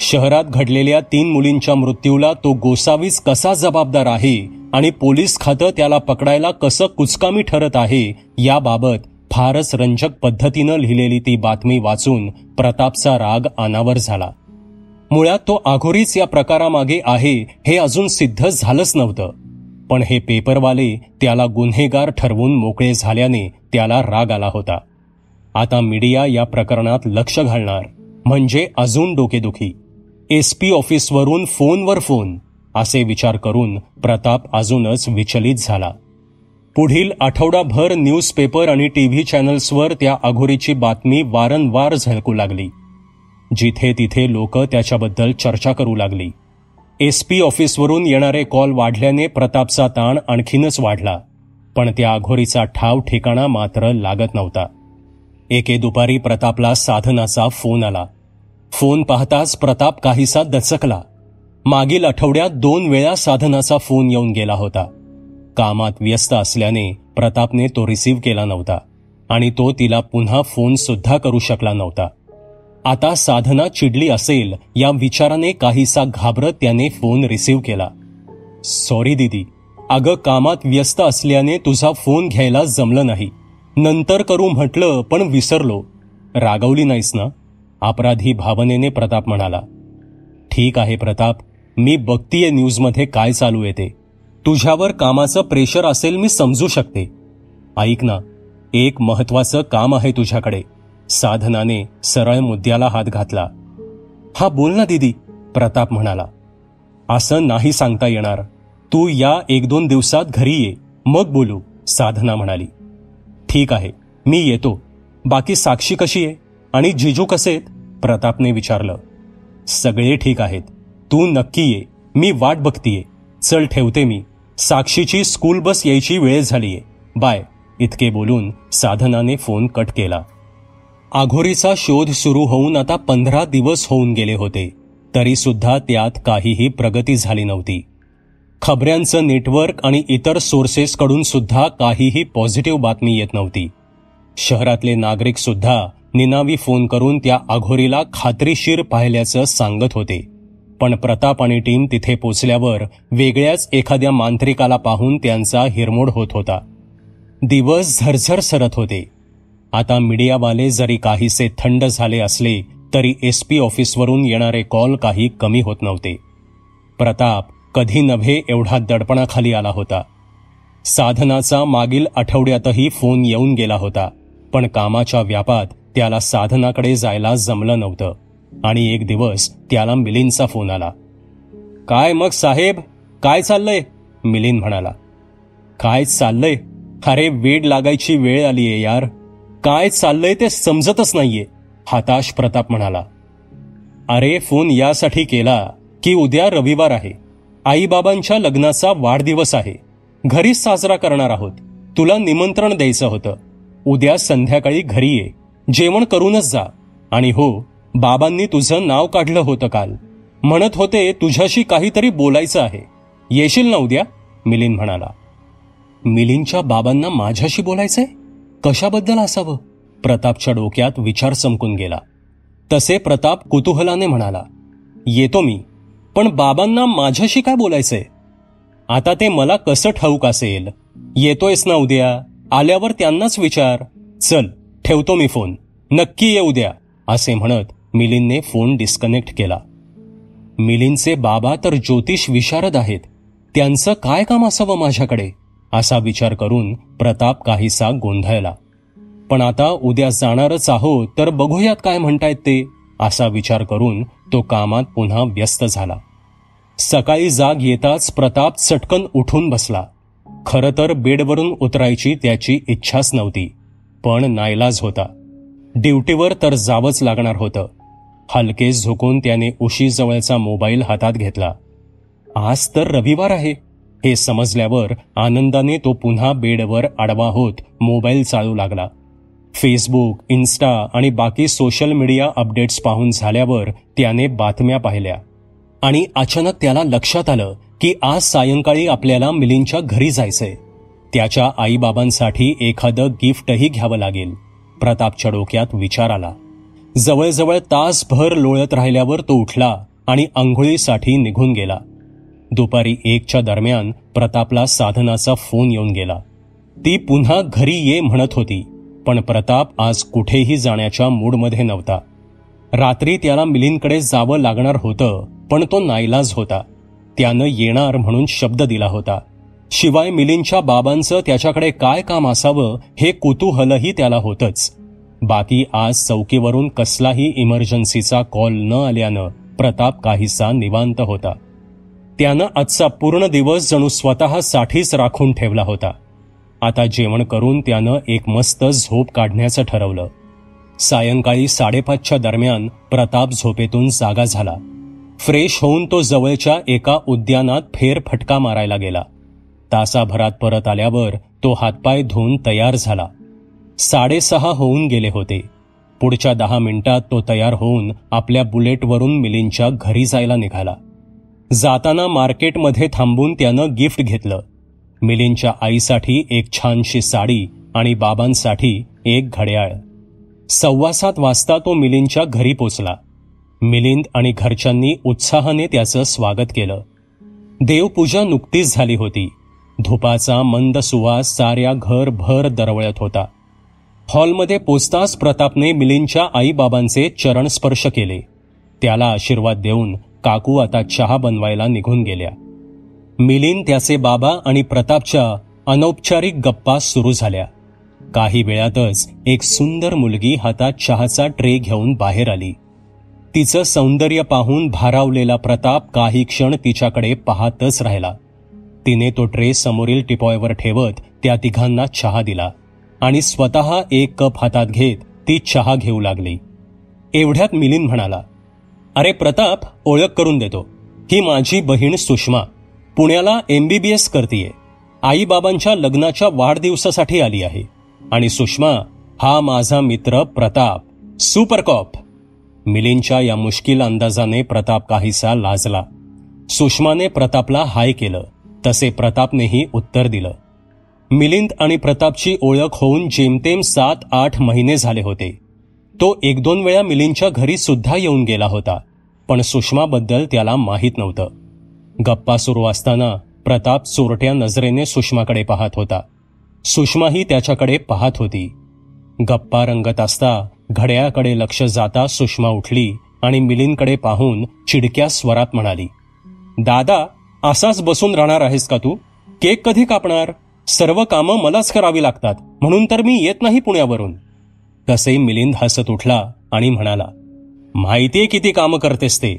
S1: शहरात घडलेल्या 3 मुलींच्या मृत्यूला तो गोसावीच कसा जबाबदार आहे आणि पोलीस खातं त्याला पकडायला कसं कुचकामी ठरत आहे याबाबत फारच रंजक पद्धतीनं लिहिलेली ती बातमी वाचून प्रतापचा राग अनावर झाला. मुळात तो अघोरीच या प्रकारामागे आहे हे अजून सिद्ध झालंच नव्हतं, पण हे पेपरवाले त्याला गुन्हेगार ठरवून मोकळे झाल्याने त्याला राग आला होता. आता मीडिया या प्रकरणात लक्ष घालणार म्हणजे अजून डोकेदुखी. SP ऑफिसवरून फोनवर फोन असे विचार करून प्रताप अजूनच विचलित झाला. पुढील आठवडाभर न्यूजपेपर आणि TV चॅनल्सवर त्या अघोरीची बातमी वारंवार झळकू लागली. जिथे तिथे लोक त्याच्याबद्दल चर्चा करू लागली. SP ऑफिसवरून येणारे कॉल वाढल्याने प्रतापचा ताण आणखीनच वाढला, पण त्या अघोरीचा ठाव ठिकाणा मात्र लागत नव्हता. एके दुपारी प्रतापला साधनाचा फोन आला. फोन पाहताच प्रताप काहीसा दचकला. मागील आठवड्यात 2 वेळा साधनाचा फोन येऊन गेला होता. कामात व्यस्त असल्याने प्रतापने तो रिसीव्ह केला नव्हता आणि तो तिला पुन्हा फोन सुद्धा करू शकला नव्हता. आता साधना चिडली असेल या विचाराने काहीसा घाबरत त्याने फोन रिसीव्ह केला. सॉरी दीदी, अगं कामात व्यस्त असल्याने तुझा फोन घ्यायला जमलं नाही. नंतर करू म्हटलं पण विसरलो. रागवली नाहीस ना? अपराधी भावनेने प्रताप म्हणाला. ठीक आहे प्रताप, मी बघतीये न्यूजमध्ये काय चालू आहे ते. तुझ्यावर कामाचं प्रेशर असेल मी समजू शकते. ऐक ना, एक महत्वाचं काम आहे तुझ्याकडे. साधनाने सरळ मुद्द्याला हात घातला. हा बोल ना दीदी, प्रताप म्हणाला. असं नाही सांगता येणार. तू या 1-2 दिवसात घरी ये, मग बोलू, साधना म्हणाली. ठीक आहे, मी येतो. बाकी साक्षी कशी आहे आणि जिजू कसे आहेत? प्रतापने विचारलं. सगळे ठीक आहेत. तू नक्की ये, मी वाट बघतीये. चल ठेवते मी. साक्षीची स्कूल बस यायची वेळ झालीये. बाय. इतके बोलून साधनाने फोन कट केला. अघोरीचा शोध सुरू होऊन आता 15 दिवस होऊन गेले होते, तरी सुद्धा त्यात काहीही प्रगती झाली नव्हती. खबऱ्यांचं नेटवर्क आणि इतर सोर्सेसकडून सुद्धा काहीही पॉझिटिव्ह बातमी येत नव्हती. शहरातले नागरिक सुद्धा निनावी फोन करून त्या अघोरीला खात्रीशीर पाहिल्याचं सांगत होते, पण प्रताप आणि टीम तिथे पोचल्यावर वेगळ्याच एखाद्या मांत्रिकाला पाहून त्यांचा हिरमोड होत होता. दिवस झरझर सरत होते. आता मीडियावाले जरी काहीसे थंड झाले असले तरी SP ऑफिसवरून येणारे कॉल काही कमी होत नव्हते. प्रताप कधी नव्हे एवढा दडपणाखाली आला होता. साधनाचा मागील आठवड्यातही फोन येऊन गेला होता, पण कामाच्या व्यापात त्याला साधनाकडे जायला जमलं नव्हतं. आणि एक दिवस त्याला मिलिंदचा फोन आला. काय मग साहेब, काय चाललंय? मिलिंद म्हणाला. काय चाललंय? अरे वेड लागायची वेळ आलीये यार. काय चाललंय ते समजतच नाहीये, हताश प्रताप म्हणाला. अरे फोन यासाठी केला की उद्या रविवार आहे, आईबाबांच्या लग्नाचा वाढदिवस आहे, घरीच साजरा करणार आहोत. तुला निमंत्रण द्यायचं होतं. उद्या संध्याकाळी घरी ये, जेवण करूनच जा. आणि हो, बाबांनी तुझं नाव काढलं होतं काल, म्हणत होते तुझ्याशी काहीतरी बोलायचं आहे. येशील ना उद्या? मिलिंद म्हणाला. मिलिंदच्या बाबांना माझ्याशी बोलायचंय? कशाबद्दल असावं? प्रतापच्या डोक्यात विचार चमकून गेला. तसे प्रताप कुतूहलाने म्हणाला, येतो मी, पण बाबांना माझ्याशी काय बोलायचंय? आता ते मला कसं ठाऊक असेल? येतोयस ना उद्या? आल्यावर त्यांनाच विचार. चल, ठेवतो मी फोन, नक्की ये उद्या, असे म्हणत मिलिंदने फोन डिस्कनेक्ट केला. मिलिंदचे बाबा तर ज्योतिष विशारद आहेत, त्यांचं काय काम असावं माझ्याकडे, असा विचार करून प्रताप काहीसा गोंधळला. पण आता उद्या जाणारच आहोत तर बघूयात काय म्हणतायत ते, असा विचार करून तो कामात पुन्हा व्यस्त झाला. सकाळी जाग येताच प्रताप चटकन उठून बसला. खरं तर बेडवरून उतरायची त्याची इच्छाच नव्हती, पण नाईलाज होता. ड्युटीवर तर जावंच लागणार होतं. हलकेच झुकून त्याने उशीजवळचा मोबाईल हातात घेतला. आज तर रविवार आहे हे समजल्यावर आनंदाने तो पुन्हा बेडवर आडवा होत मोबाईल चालू लागला. फेसबुक, इन्स्टा आणि बाकी सोशल मीडिया अपडेट्स पाहून झाल्यावर त्याने बातम्या पाहिल्या. आणि अचानक त्याला लक्षात आलं की आज सायंकाळी आपल्याला मिलिंदच्या घरी जायचंय. त्याच्या आईबाबांसाठी एखादं गिफ्टही घ्यावं लागेल. प्रतापच्या डोक्यात विचार आला. जवळजवळ तासभर लोळत राहिल्यावर तो उठला आणि अंघोळीसाठी निघून गेला. दुपारी 1च्या दरम्यान प्रतापला साधनाचा फोन येऊन गेला. ती पुन्हा घरी ये म्हणत होती, पण प्रताप आज कुठेही जाण्याच्या मूडमध्ये नव्हता. रात्री त्याला मिलिंदकडे जावं लागणार होतं, पण तो नाईलाज होता. त्यानं येणार म्हणून शब्द दिला होता. शिवाय मिलिंदच्या बाबांचं त्याच्याकडे काय काम असावं हे कुतूहलही त्याला होतंच. बाकी आज चौकीवरून कसलाही इमर्जन्सीचा कॉल न आल्यानं प्रताप काहीसा निवांत होता. त्यानं आजचा पूर्ण दिवस जणू स्वतःसाठीच राखून ठेवला होता. आता जेवण करून त्यानं एक मस्त झोप काढण्याचं ठरवलं. सायंकाळी 5:30च्या दरम्यान प्रताप झोपेतून जागा झाला. फ्रेश होऊन तो जवळच्या एका उद्यानात फेरफटका मारायला गेला. तासाभरात परत आल्यावर तो हातपाय धुवून तयार झाला. 6:30 होऊन गेले होते. पुढच्या 10 मिनिटात तो तयार होऊन आपल्या बुलेटवरून मिलिंदच्या घरी जायला निघाला. जाताना मार्केटमध्ये थांबून त्यानं गिफ्ट घेतलं. मिलिंदच्या आईसाठी एक छानशी साडी आणि बाबांसाठी एक घड्याळ. 7:15 वाजता तो मिलिंदच्या घरी पोचला. मिलिंद आणि घरच्यांनी उत्साहाने त्याचं स्वागत केलं. देवपूजा नुकतीच झाली होती. धुपाचा मंद सुवास साऱ्या घरभर दरवळत होता. हॉलमध्ये पोचताच प्रतापने मिलिंदच्या आईबाबांचे चरण स्पर्श केले. त्याला आशीर्वाद देऊन काकू आता चहा बनवायला निघून गेल्या. मिलिंद, त्याचे बाबा आणि प्रतापच्या अनौपचारिक गप्पा सुरू झाल्या. काही वेळातच एक सुंदर मुलगी हातात चहाचा ट्रे घेऊन बाहेर आली. तिचं सौंदर्य पाहून भारावलेला प्रताप काही क्षण तिच्याकडे पाहतच राहिला. तिने तो ट्रे समोरील टिपॉयवर ठेवत त्या तिघांना चहा दिला आणि स्वतः एक कप हातात घेत ती चहा घेऊ लागली. एवढ्यात मिलिंद म्हणाला, अरे प्रताप, ओळख करून देतो. ही माझी बहीण सुषमा, पुण्याला MBBS करतीये. आईबाबांच्या लग्नाच्या वाढदिवसासाठी आली आहे. आणि सुषमा, हा माझा मित्र प्रताप, सुपर कॉप. मिलिंदच्या या मुश्किल अंदाजाने प्रताप काहीसा लाजला. सुषमाने प्रतापला हाय केलं, तसे प्रतापनेही उत्तर दिलं. मिलिंद आणि प्रतापची ओळख होऊन जेमतेम 7-8 महिने झाले होते. तो 1-2 वेळा मिलिंदच्या घरी सुद्धा येऊन गेला होता, पण सुषमाबद्दल त्याला माहीत नव्हतं. गप्पा सुरू असताना प्रताप चोरट्या नजरेने सुषमाकडे पाहत होता. सुषमाही त्याच्याकडे पाहत होती. गप्पा रंगत असता घड्याळाकडे लक्ष जाता सुषमा उठली आणि मिलिंदकडे पाहून चिडक्या स्वरात म्हणाली, दादा, असाच बसून राहणार आहेस का तू? केक कधी कापणार? सर्व कामं मलाच करावी लागतात, म्हणून तर मी येत नाही पुण्यावरून. तसे मिलिंद हसत उठला आणि म्हणाला, माहितीये किती कामं करतेस ते.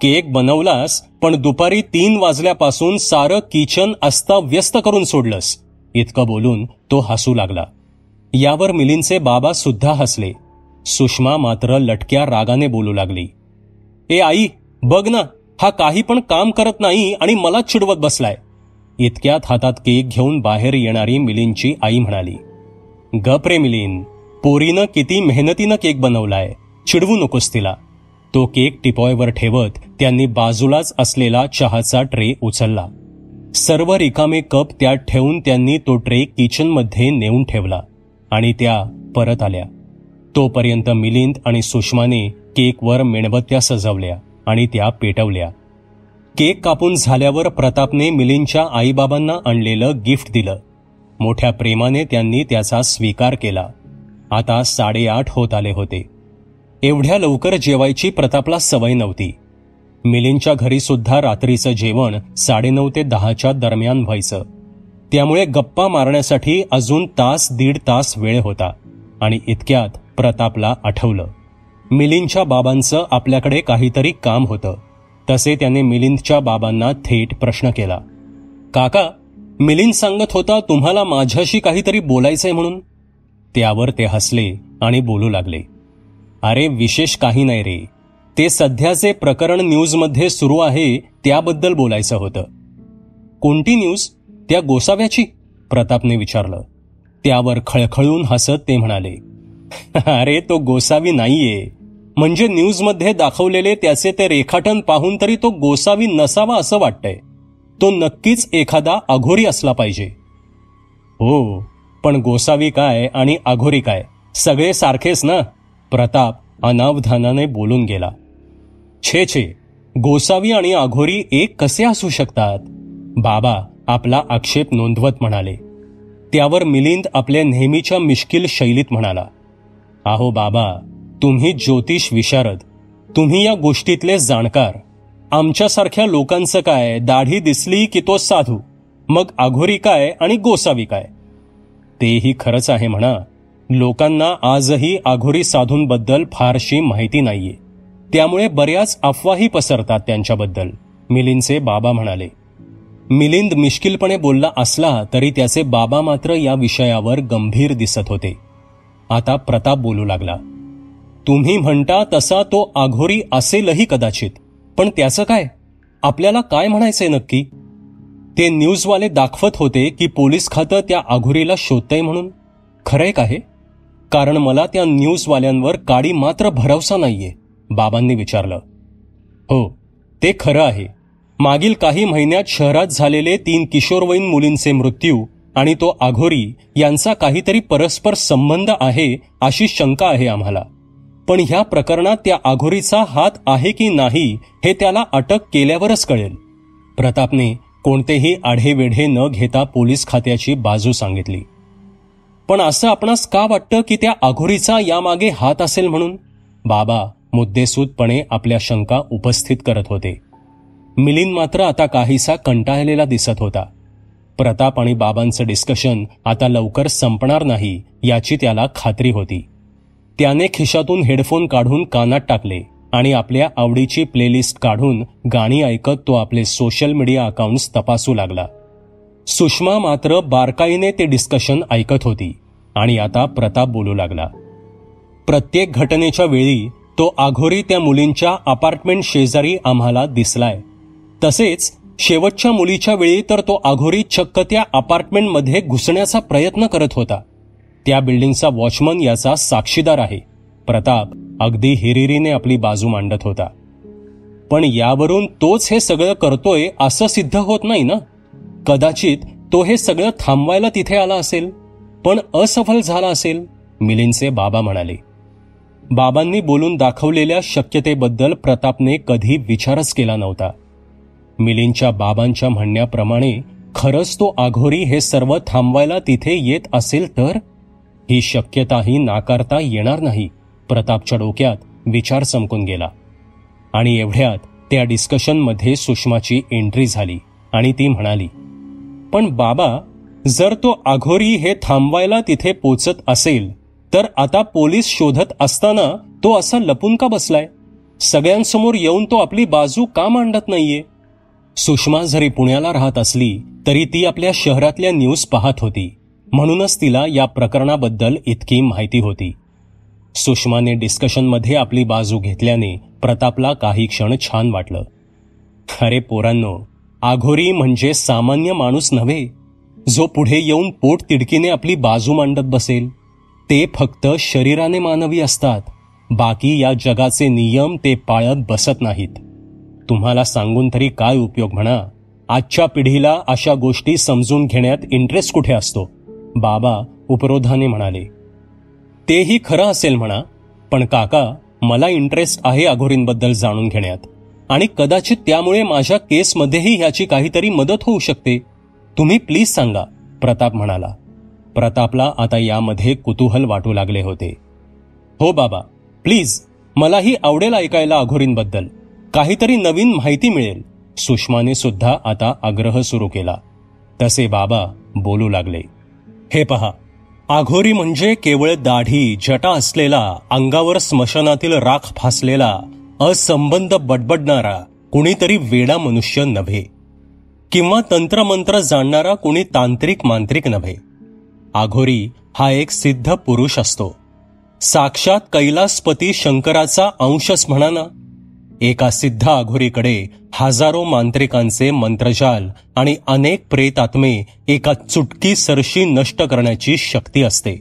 S1: केक बनवलास, पण दुपारी 3 वाजल्यापासून सारं किचन अस्ताव्यस्त करून सोडलंस. इतकं बोलून तो हसू लागला. यावर मिलिंदचे बाबा सुद्धा हसले. सुषमा मात्र लटक्या रागाने बोलू लागली, ए आई, बघ ना, हा काही पण काम करत नाही आणि मलाच चिडवत बसलाय. इतक्यात हातात केक घेऊन बाहेर येणारी मिलिंदची आई म्हणाली, गप रे मिलिंद, पोरीनं किती मेहनतीनं केक बनवलाय, चिडवू नकोस तिला. तो केक टिपॉयवर ठेवत त्यांनी बाजूलाच असलेला चहाचा ट्रे उचलला. सर्व रिकामे कप त्यात ठेवून त्यांनी तो ट्रे किचनमध्ये नेऊन ठेवला आणि त्या परत आल्या. तोपर्यंत मिलिंद आणि सुषमाने केकवर मेणबत्त्या सजवल्या आणि त्या पेटवल्या. केक कापून झाल्यावर प्रतापने मिलिंदच्या आईबाबांना आणलेलं गिफ्ट दिलं. मोठ्या प्रेमाने त्यांनी त्याचा स्वीकार केला. आता 8:30 होत आले होते. एवढ्या लवकर जेवायची प्रतापला सवय नव्हती. मिलिंदच्या घरी सुद्धा रात्रीचं जेवण 9:30 ते 10च्या दरम्यान व्हायचं. त्यामुळे गप्पा मारण्यासाठी अजून 1-1.5 तास वेळ होता. आणि इतक्यात प्रतापला आठवलं, मिलिंदच्या बाबांचं आपल्याकडे काहीतरी काम होतं. तसे त्याने मिलिंदच्या बाबांना थेट प्रश्न केला, काका, मिलिंद सांगत होता तुम्हाला माझ्याशी काहीतरी बोलायचंय म्हणून. त्यावर ते हसले आणि बोलू लागले, अरे विशेष काही नाही रे, ते सध्याचे प्रकरण न्यूजमध्ये सुरू आहे त्याबद्दल बोलायचं होतं. कोणती न्यूज? त्या गोसाव्याची? प्रतापने विचारलं. त्यावर खळखळून हसत ते म्हणाले, अरे तो गोसावी नाहीये, म्हणजे न्यूजमध्ये दाखवलेले त्याचे ते रेखाटन पाहून तरी तो गोसावी नसावा असं वाटतंय. तो नक्कीच एखादा अघोरी असला पाहिजे. हो, पण गोसावी काय आणि अघोरी काय, सगळे सारखेच ना? प्रताप अनावधानाने बोलून गेला. छे छे, गोसावी आणि अघोरी एक कसे असू शकतात? बाबा आपला आक्षेप नोंदवत म्हणाले. त्यावर मिलिंद आपल्या नेहमीच्या मिश्किल शैलीत म्हणाला, अहो बाबा, तुम्ही ज्योतिष विशारद, तुम्ही या गोष्टीतले जाणकार. आमच्यासारख्या लोकांचं काय, दाढी दिसली की तो साधू, मग अघोरी काय आणि गोसावी काय? तेही खरंच आहे म्हणा. लोकांना आजही अघोरी साधूंबद्दल फारशी माहिती नाहीये, त्यामुळे बऱ्याच अफवाही पसरतात त्यांच्याबद्दल, मिलिंदचे बाबा म्हणाले. मिलिंद मिश्किलपणे बोलला असला तरी त्याचे बाबा मात्र या विषयावर गंभीर दिसत होते. आता प्रताप बोलू लागला, तुम्ही म्हणता तसा तो अघोरी असेलही कदाचित, पण त्याचं काय? आपल्याला काय म्हणायचंय नक्की? ते न्यूजवाले दाखवत होते की पोलीस खातं त्या अघोरीला शोधतंय म्हणून. खरंय का हे? कारण मला त्या न्यूजवाल्यांवर काडी मात्र भरवसा नाहीये, बाबांनी विचारलं. हो, ते खरं आहे. मागील काही महिन्यात शहरात झालेले 3 किशोरवयीन मुलींचे मृत्यू आणि तो अघोरी यांचा काहीतरी परस्पर संबंध आहे अशी शंका आहे आम्हाला. पण ह्या प्रकरणात त्या अघोरीचा हात आहे की नाही हे त्याला अटक केल्यावरच कळेल. प्रतापने कोणतेही आढेवेढे न घेता पोलीस खात्याची बाजू सांगितली. पण असं आपणास का वाटतं की त्या अघोरीचा यामागे हात असेल म्हणून? बाबा मुद्देसूदपणे आपल्या शंका उपस्थित करत होते. मिलिंद मात्र आता काहीसा कंटाळलेला दिसत होता. प्रताप आणि बाबांचं डिस्कशन आता लवकर संपणार नाही याची त्याला खात्री होती. त्याने खिशातून हेडफोन काढून कानात टाकले आणि आपल्या आवडीची प्लेलिस्ट काढून गाणी ऐकत तो आपले सोशल मीडिया अकाउंट्स तपासू लागला. सुषमा मात्र बारकाईने ते डिस्कशन ऐकत होती आणि आता प्रताप बोलू लागला. प्रत्येक घटनेच्या वेळी तो अघोरी त्या मुलींच्या अपार्टमेंट शेजारी आम्हाला दिसलाय. तसेच शेवटच्या मुलीच्या वेळी तर तो अघोरी चक्क त्या अपार्टमेंटमध्ये घुसण्याचा प्रयत्न करत होता. त्या बिल्डिंगचा वॉचमन याचा साक्षीदार आहे. प्रताप अगदी हिरिरीने आपली बाजू मांडत होता. पण यावरून तोच हे सगळं करतोय असं सिद्ध होत नाही ना. कदाचित तो हे सगळं थांबवायला तिथे आला असेल, पण असफल झाला असेल, मिलिंदचे बाबा म्हणाले. बाबांनी बोलून दाखवलेल्या शक्यतेबद्दल प्रतापने कधी विचारच केला नव्हता. मिलिंदच्या बाबांच्या म्हणण्याप्रमाणे खरंच तो अघोरी हे सर्व थांबवायला तिथे येत असेल तर ही शक्यताही नाकारता येणार नाही. प्रतापच्या डोक्यात विचार चमकून गेला आणि एवढ्यात त्या डिस्कशनमध्ये सुषमाची एंट्री झाली आणि ती म्हणाली, पण बाबा, जर तो अघोरी हे थांबवायला तिथे पोचत असेल तर आता पोलीस शोधत असताना तो असा लपून का बसलाय? सगळ्यांसमोर येऊन तो आपली बाजू का मांडत नाहीये? सुषमा जरी पुण्याला राहत असली तरी ती आपल्या शहरातल्या न्यूज पाहत होती, म्हणूनच तिला या प्रकरणाबद्दल इतकी माहिती होती. सुषमाने डिस्कशनमध्ये आपली बाजू घेतल्याने प्रतापला काही क्षण छान वाटलं. अरे पोरांनो, आघोरी म्हणजे सामान्य माणूस नव्हे जो पुढे येऊन पोट तिडकीने आपली बाजू मांडत बसेल. ते फक्त शरीराने मानवी असतात. बाकी या जगाचे नियम ते पाळत बसत नाहीत. तुम्हाला सांगून तरी काय उपयोग म्हणा. आजच्या पिढीला अशा गोष्टी समजून घेण्यात इंटरेस्ट कुठे असतो? बाबा उपरोधाने म्हणाले. तेही खरं असेल म्हणा, पण काका, मला इंटरेस्ट आहे अघोरींबद्दल जाणून घेण्यात, आणि कदाचित त्यामुळे माझ्या केसमध्येही ह्याची काहीतरी मदत होऊ शकते. तुम्ही प्लीज सांगा, प्रताप म्हणाला. प्रतापला आता यामध्ये कुतूहल वाटू लागले होते. हो बाबा, प्लीज, मलाही आवडेल ऐकायला अघोरींबद्दल. काहीतरी नवीन माहिती मिळेल. सुषमाने सुद्धा आता आग्रह सुरू केला. तसे बाबा बोलू लागले. हे पहा, आघोरी म्हणजे केवळ दाढी जटा असलेला, अंगावर स्मशानातील राख फासलेला, असंबंध बडबडणारा कुणीतरी वेडा मनुष्य नव्हे, किंवा तंत्रमंत्र जाणणारा कुणी तांत्रिक मांत्रिक नव्हे. आघोरी हा एक सिद्ध पुरुष असतो. साक्षात कैलासपती शंकराचा अंशच म्हणा ना. एका सिद्ध आघोरीकडे हजारो मांत्रिकांचे मंत्रजाल आणि अनेक प्रेतात्मे एका चुटकी सरशी नष्ट करण्याची शक्ती असते.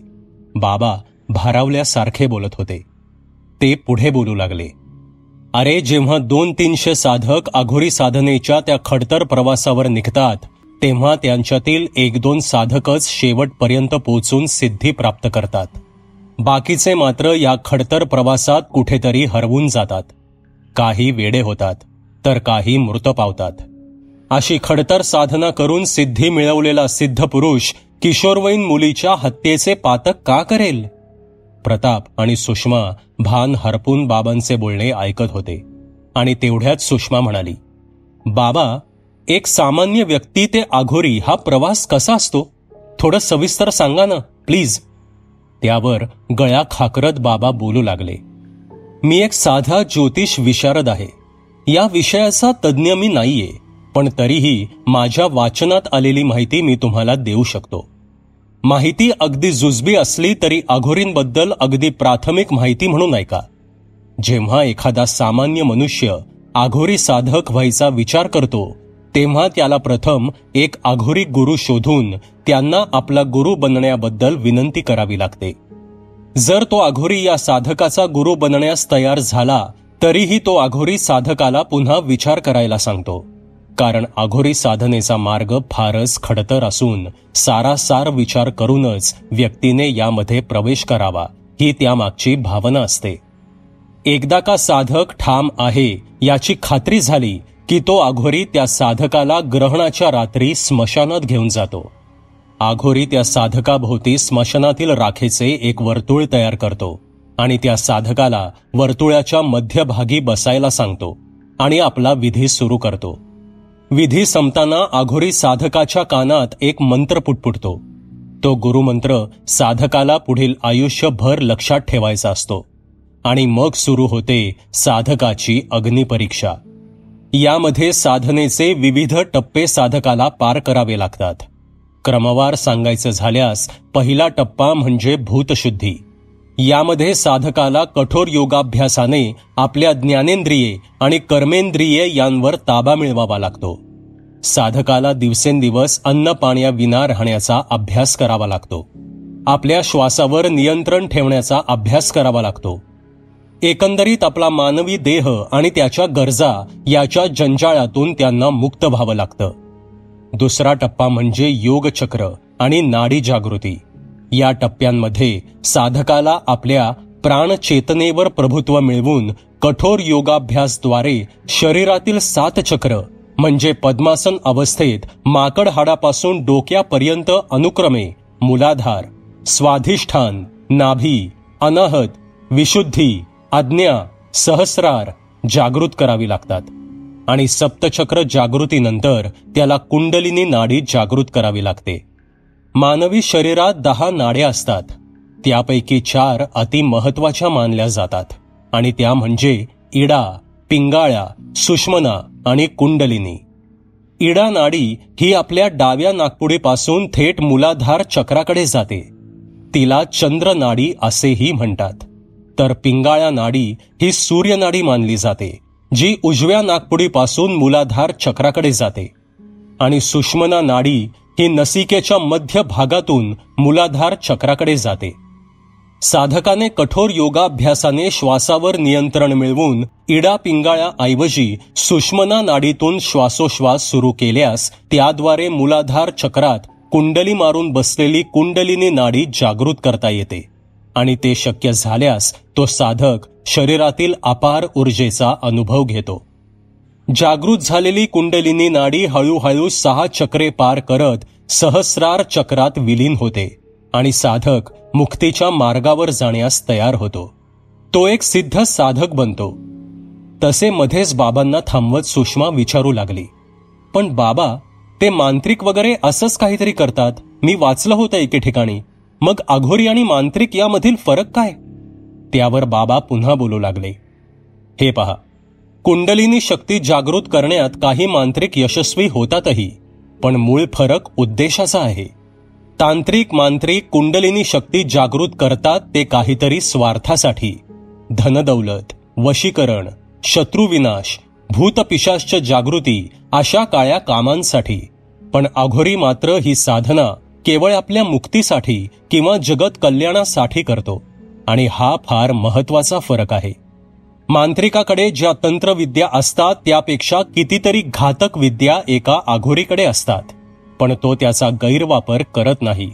S1: बाबा भारावल्यासारखे बोलत होते. ते पुढे बोलू लागले. अरे, जेव्हा 200-300 साधक आघोरी साधनेच्या त्या खडतर प्रवासावर निघतात, तेव्हा त्यांच्यातील 1-2 साधकच शेवटपर्यंत पोहोचून सिद्धी प्राप्त करतात. बाकीचे मात्र या खडतर प्रवासात कुठेतरी हरवून जातात. काही वेडे होतात तर काही मृत पावतात. अशी खडतर साधना करून सिद्धी मिळवलेला सिद्ध पुरुष किशोरवयीन मुलीच्या हत्येचे पातक का करेल? प्रताप आणि सुषमा भान हरपून बाबांचे बोलणे ऐकत होते. आणि तेवढ्यात सुषमा म्हणाली, बाबा, एक सामान्य व्यक्ती ते आघोरी हा प्रवास कसा असतो? थोडं सविस्तर सांगा ना प्लीज. त्यावर गळा खाकरत बाबा बोलू लागले. मी एक साधा ज्योतिष विशारद आहे. या विषयाचा तज्ज्ञ मी नाहीये, पण तरीही माझ्या वाचनात आलेली माहिती मी तुम्हाला देऊ शकतो. माहिती अगदी जुजबी असली तरी आघोरींबद्दल अगदी प्राथमिक माहिती म्हणून ऐका. जेव्हा एखादा सामान्य मनुष्य आघोरी साधक व्हायचा विचार करतो, तेव्हा त्याला प्रथम एक आघोरी गुरु शोधून त्यांना आपला गुरु बनण्याबद्दल विनंती करावी लागते. जर तो आघोरी या साधकाचा गुरु बनण्यास तयार झाला, तरीही तो आघोरी साधकाला पुन्हा विचार करायला सांगतो. कारण आघोरी साधनेचा मार्ग फारच खडतर असून सारासार विचार करूनच व्यक्तीने यामध्ये प्रवेश करावा, ही त्यामागची भावना असते. एकदा का साधक ठाम आहे याची खात्री झाली की तो आघोरी त्या साधकाला ग्रहणाच्या रात्री स्मशानात घेऊन जातो. आघोरी त्या साधकाभोवती स्मशानातील राखेचे एक वर्तुळ तयार करतो आणि त्या साधकाला वर्तुळाच्या मध्यभागी बसायला सांगतो आणि आपला विधी सुरू करतो. विधी संपताना आघोरी साधकाच्या कानात एक मंत्र पुटपुटतो. तो गुरुमंत्र साधकाला पुढील आयुष्यभर लक्षात ठेवायचा असतो. आणि मग सुरू होते साधकाची अग्निपरीक्षा. यामध्ये साधनेचे विविध टप्पे साधकाला पार करावे लागतात. क्रमवार सांगायचं झाल्यास पहिला टप्पा म्हणजे भूतशुद्धी. यामध्ये साधकाला कठोर योगाभ्यासाने आपल्या ज्ञानेंद्रिये आणि कर्मेंद्रिये यांवर ताबा मिळवावा लागतो. साधकाला दिवसेंदिवस अन्न पाण्याविना राहण्याचा अभ्यास करावा लागतो. आपल्या श्वासावर नियंत्रण ठेवण्याचा अभ्यास करावा लागतो. एकंदरीत आपला मानवी देह आणि त्याच्या गरजा याच्या जंजाळातून त्यांना मुक्त व्हावं लागतं. दुसरा टप्पा म्हणजे योगचक्र आणि नाडी जागृती. या टप्प्यांमध्ये साधकाला आपल्या प्राणचेतनेवर प्रभुत्व मिळवून कठोर योगाभ्यासद्वारे शरीरातील 7 चक्र म्हणजे पद्मासन अवस्थेत माकड हाडापासून डोक्यापर्यंत अनुक्रमे मूलाधार, स्वाधिष्ठान, नाभी, अनाहत, विशुद्धी, आज्ञा, सहस्रार जागृत करावी लागतात. आणि सप्तचक्र जागृतीनंतर त्याला कुंडलिनी नाडी जागृत करावी लागते. मानवी शरीरात 10 नाड्या असतात. त्यापैकी 4 अतिमहत्वाच्या मानल्या जातात आणि त्या म्हणजे इडा, पिंगाळ्या, सुषमना आणि कुंडलिनी. इडा नाडी ही आपल्या डाव्या नाकपुडीपासून थेट मूलाधार चक्राकडे जाते. तिला चंद्र नाडी असेही म्हणतात. तर पिंगाळ्या नाडी ही सूर्य नाडी मानली जाते, जी उजव्या नाकपुडीपासून मूलाधार चक्राकडे जाते. आणि सुषमना नाडी ही नसिकेच्या मध्य भागातून मूलाधार चक्राकडे जाते. साधकाने कठोर योगाभ्यासाने श्वासावर नियंत्रण मिळवून इडा पिंगाळ्याऐवजी सुषमना नाडीतून श्वासोश्वास सुरू केल्यास त्याद्वारे मूलाधार चक्रात कुंडली मारून बसलेली कुंडलिनी नाडी जागृत करता येते आणि ते शक्य झाल्यास तो साधक शरीरातील अपार ऊर्जेचा अनुभव घेतो. जागृत झालेली कुंडलिनी नाडी हळूहळू 6 चक्रे पार करत सहस्रार चक्रात विलीन होते आणि साधक मुक्तीच्या मार्गावर जाण्यास तयार होतो. तो एक सिद्ध साधक बनतो. तसे मध्येच बाबांना थांबवत सुषमा विचारू लागली, पण बाबा, ते मांत्रिक वगैरे असंच काहीतरी करतात, मी वाचलं होतं एके ठिकाणी. मग अघोरी आणि मांत्रिक यामधील फरक काय? त्यावर बाबा पुन्हा बोलू लागले, हे पहा, कुंडलिनी शक्ती जागृत करण्यात काही मांत्रिक यशस्वी होतातही, पण मूळ फरक उद्देशाचा आहे. तांत्रिक मांत्रिक कुंडलिनी शक्ती जागृत करतात ते काहीतरी स्वार्थासाठी, धनदौलत, वशीकरण, शत्रुविनाश, भूतपिशाच जागृती अशा काळ्या कामांसाठी. पण अघोरी मात्र ही साधना केवळ आपल्या मुक्तीसाठी किंवा जगत कल्याणासाठी करतो आणि हा फार महत्वाचा फरक आहे. मांत्रिकाकडे ज्या तंत्रविद्या असतात त्यापेक्षा कितीतरी घातक विद्या एका अघोरीकडे असतात, पण तो त्याचा गैरवापर करत नाही.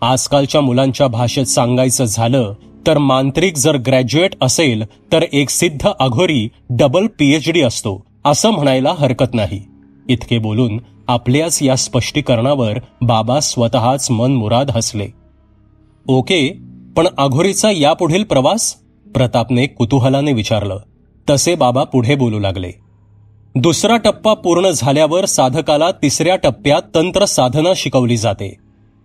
S1: आजकालच्या मुलांच्या भाषेत सांगायचं झालं तर मांत्रिक जर ग्रॅज्युएट असेल तर एक सिद्ध अघोरी डबल PhD असतो असं म्हणायला हरकत नाही. इतके बोलून आपल्याच या स्पष्टीकरणावर बाबा स्वतःच मनमुराद हसले. ओके, पण अघोरीचा यापुढील प्रवास? प्रतापने कुतूहलाने विचारलं. तसे बाबा पुढे बोलू लागले. दुसरा टप्पा पूर्ण झाल्यावर साधकाला तिसऱ्या टप्प्यात तंत्र साधना शिकवली जाते.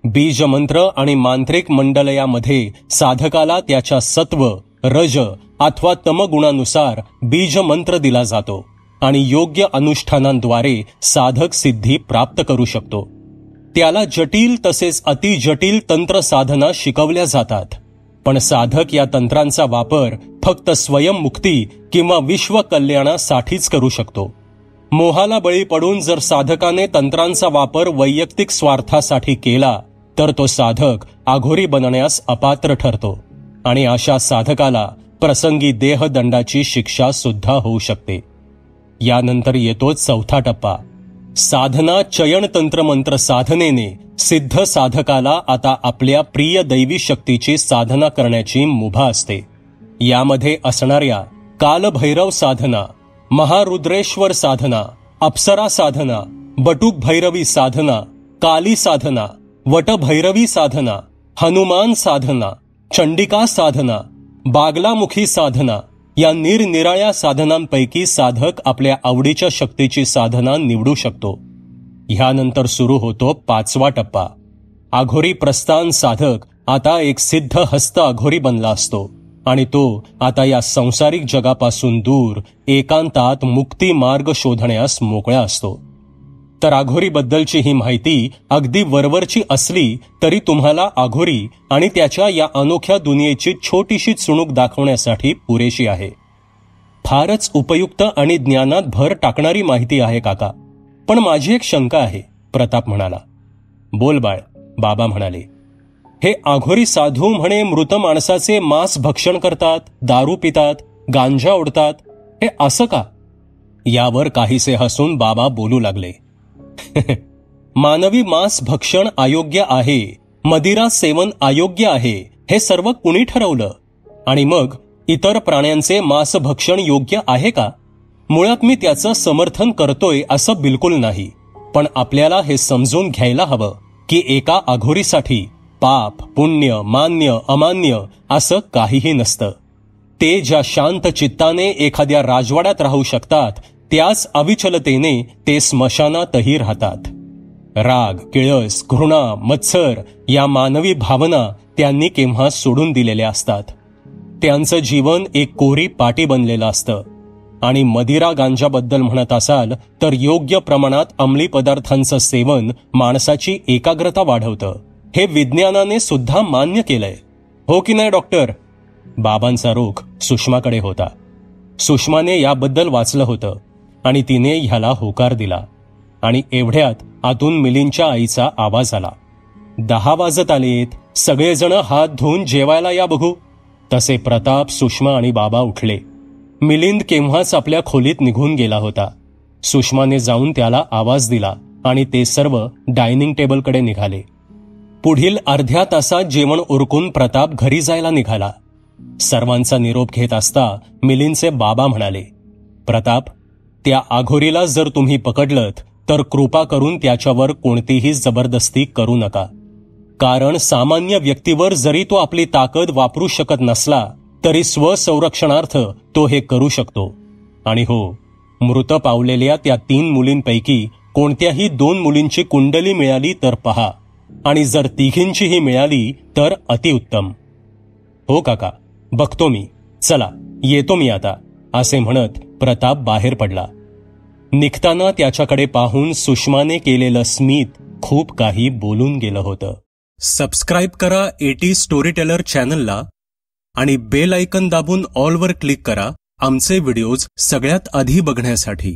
S1: बीजमंत्र आणि मांत्रिक मंडलयामध्ये साधकाला त्याच्या सत्व, रज अथवा तमगुणानुसार बीजमंत्र दिला जातो आणि योग्य अनुष्ठानांद्वारे साधक सिद्धी प्राप्त करू शकतो. त्याला जटिल तसेच अतिजटिल तंत्र साधना शिकवल्या जातात, पण साधक या तंत्रांचा वापर फक्त स्वयंमुक्ती किंवा विश्व कल्याणासाठीच करू शकतो. मोहाला बळी पडून जर साधकाने तंत्रांचा वापर वैयक्तिक स्वार्थासाठी केला तर तो साधक अघोरी बनण्यास अपात्र ठरतो आणि अशा साधकाला प्रसंगी देहदंडाची शिक्षा सुद्धा होऊ शकते. यानंतर येतो चौथा टप्पा. साधना चयन तंत्रमंत्र साधनेने सिद्ध साधकाला आता आपल्या प्रिय दैवी शक्तीची साधना करण्याची मुभा असते. यामध्ये असणाऱ्या कालभैरव साधना, महारुद्रेश्वर साधना, अप्सरा साधना, बटुक भैरवी साधना, काली साधना, वटभैरवी साधना, हनुमान साधना, चंडिका साधना, बागलामुखी साधना या निरनिराळ्या साधनांपैकी साधक आपल्या आवडीच्या शक्तीची साधना निवडू शकतो. ह्यानंतर सुरू होतो 5वा टप्पा. अघोरी प्रस्थान साधक आता एक सिद्ध हस्त अघोरी बनला असतो आणि तो आता या संसारिक जगापासून दूर एकांतात मुक्ती मार्ग शोधण्यास मोकळा असतो. तर अघोरीबद्दलची ही माहिती अगदी वरवरची असली तरी तुम्हाला अघोरी आणि त्याच्या या अनोख्या दुनियेची छोटीशी चुणूक दाखवण्यासाठी पुरेशी आहे. फारच उपयुक्त आणि ज्ञानात भर टाकणारी माहिती आहे काका, पण माझी एक शंका आहे, प्रताप म्हणाला. बोल बाळ, बाबा म्हणाले. हे अघोरी साधू म्हणे मृत माणसाचे मांस भक्षण करतात, दारू पितात, गांजा ओढतात, हे असं का? यावर काहीसे हसून बाबा बोलू लागले. मानवी मांस भक्षण अयोग्य आहे, मदिरा सेवन अयोग्य आहे, हे सर्व कुणी ठरवलं? आणि मग इतर प्राण्यांचे मांस भक्षण योग्य आहे का? मुळात मी त्याचं समर्थन करतोय असं बिलकुल नाही, पण आपल्याला हे समजून घ्यायला हवं की एका अघोरीसाठी पाप, पुण्य, मान्य, अमान्य असं काहीही नसतं. ते ज्या शांत चित्ताने एखाद्या राजवाड्यात राहू शकतात त्याच अविचलतेने ते स्मशानातही राहतात. राग, किळस, घृणा, मत्सर या मानवी भावना त्यांनी केव्हा सोडून दिलेल्या असतात. त्यांचं जीवन एक कोरी पाटी बनलेलं असतं. आणि मदिरा गांजाबद्दल म्हणत असाल तर योग्य प्रमाणात अंमली पदार्थांचं सेवन माणसाची एकाग्रता वाढवतं, हे विज्ञानाने सुद्धा मान्य केलंय. हो की नाही डॉक्टर? बाबांचा रुख सुषमाकडे होता. सुषमाने याबद्दल वाचलं होतं आणि तिने ह्याला होकार दिला. आणि एवढ्यात आतून मिलिंदच्या आईचा आवाज आला. 10 वाजत आलेत, सगळेजण हात धुवून जेवायला या बघू. तसे प्रताप, सुषमा आणि बाबा उठले. मिलिंद केव्हाच आपल्या खोलीत निघून गेला होता. सुषमाने जाऊन त्याला आवाज दिला आणि ते सर्व डायनिंग टेबलकडे निघाले. पुढील अर्ध्या तासात जेवण उरकून प्रताप घरी जायला निघाला. सर्वांचा निरोप घेत असता मिलिंदचे बाबा म्हणाले, प्रताप, त्या आघोरीला जर तुम्ही पकडलत तर कृपा करून त्याच्यावर कोणतीही जबरदस्ती करू नका. कारण सामान्य व्यक्तीवर जरी तो आपली ताकद वापरू शकत नसला तरी स्वसंरक्षणार्थ तो हे करू शकतो. आणि हो, मृत पावलेल्या त्या 3 मुलींपैकी कोणत्याही 2 मुलींची कुंडली मिळाली तर पहा, आणि जर तिघींचीही मिळाली तर अतिउत्तम. हो काका, बघतो मी. चला, येतो मी आता, असे म्हणत प्रताप बाहेर पडला. निघताना त्याच्याकडे पाहून सुषमाने केलेलं स्मित खूप काही बोलून गेलं होतं. सबस्क्राईब करा एटी स्टोरी टेलर चॅनलला आणि बेल आयकन दाबून ऑलवर क्लिक करा आमचे व्हिडिओज सगळ्यात आधी बघण्यासाठी.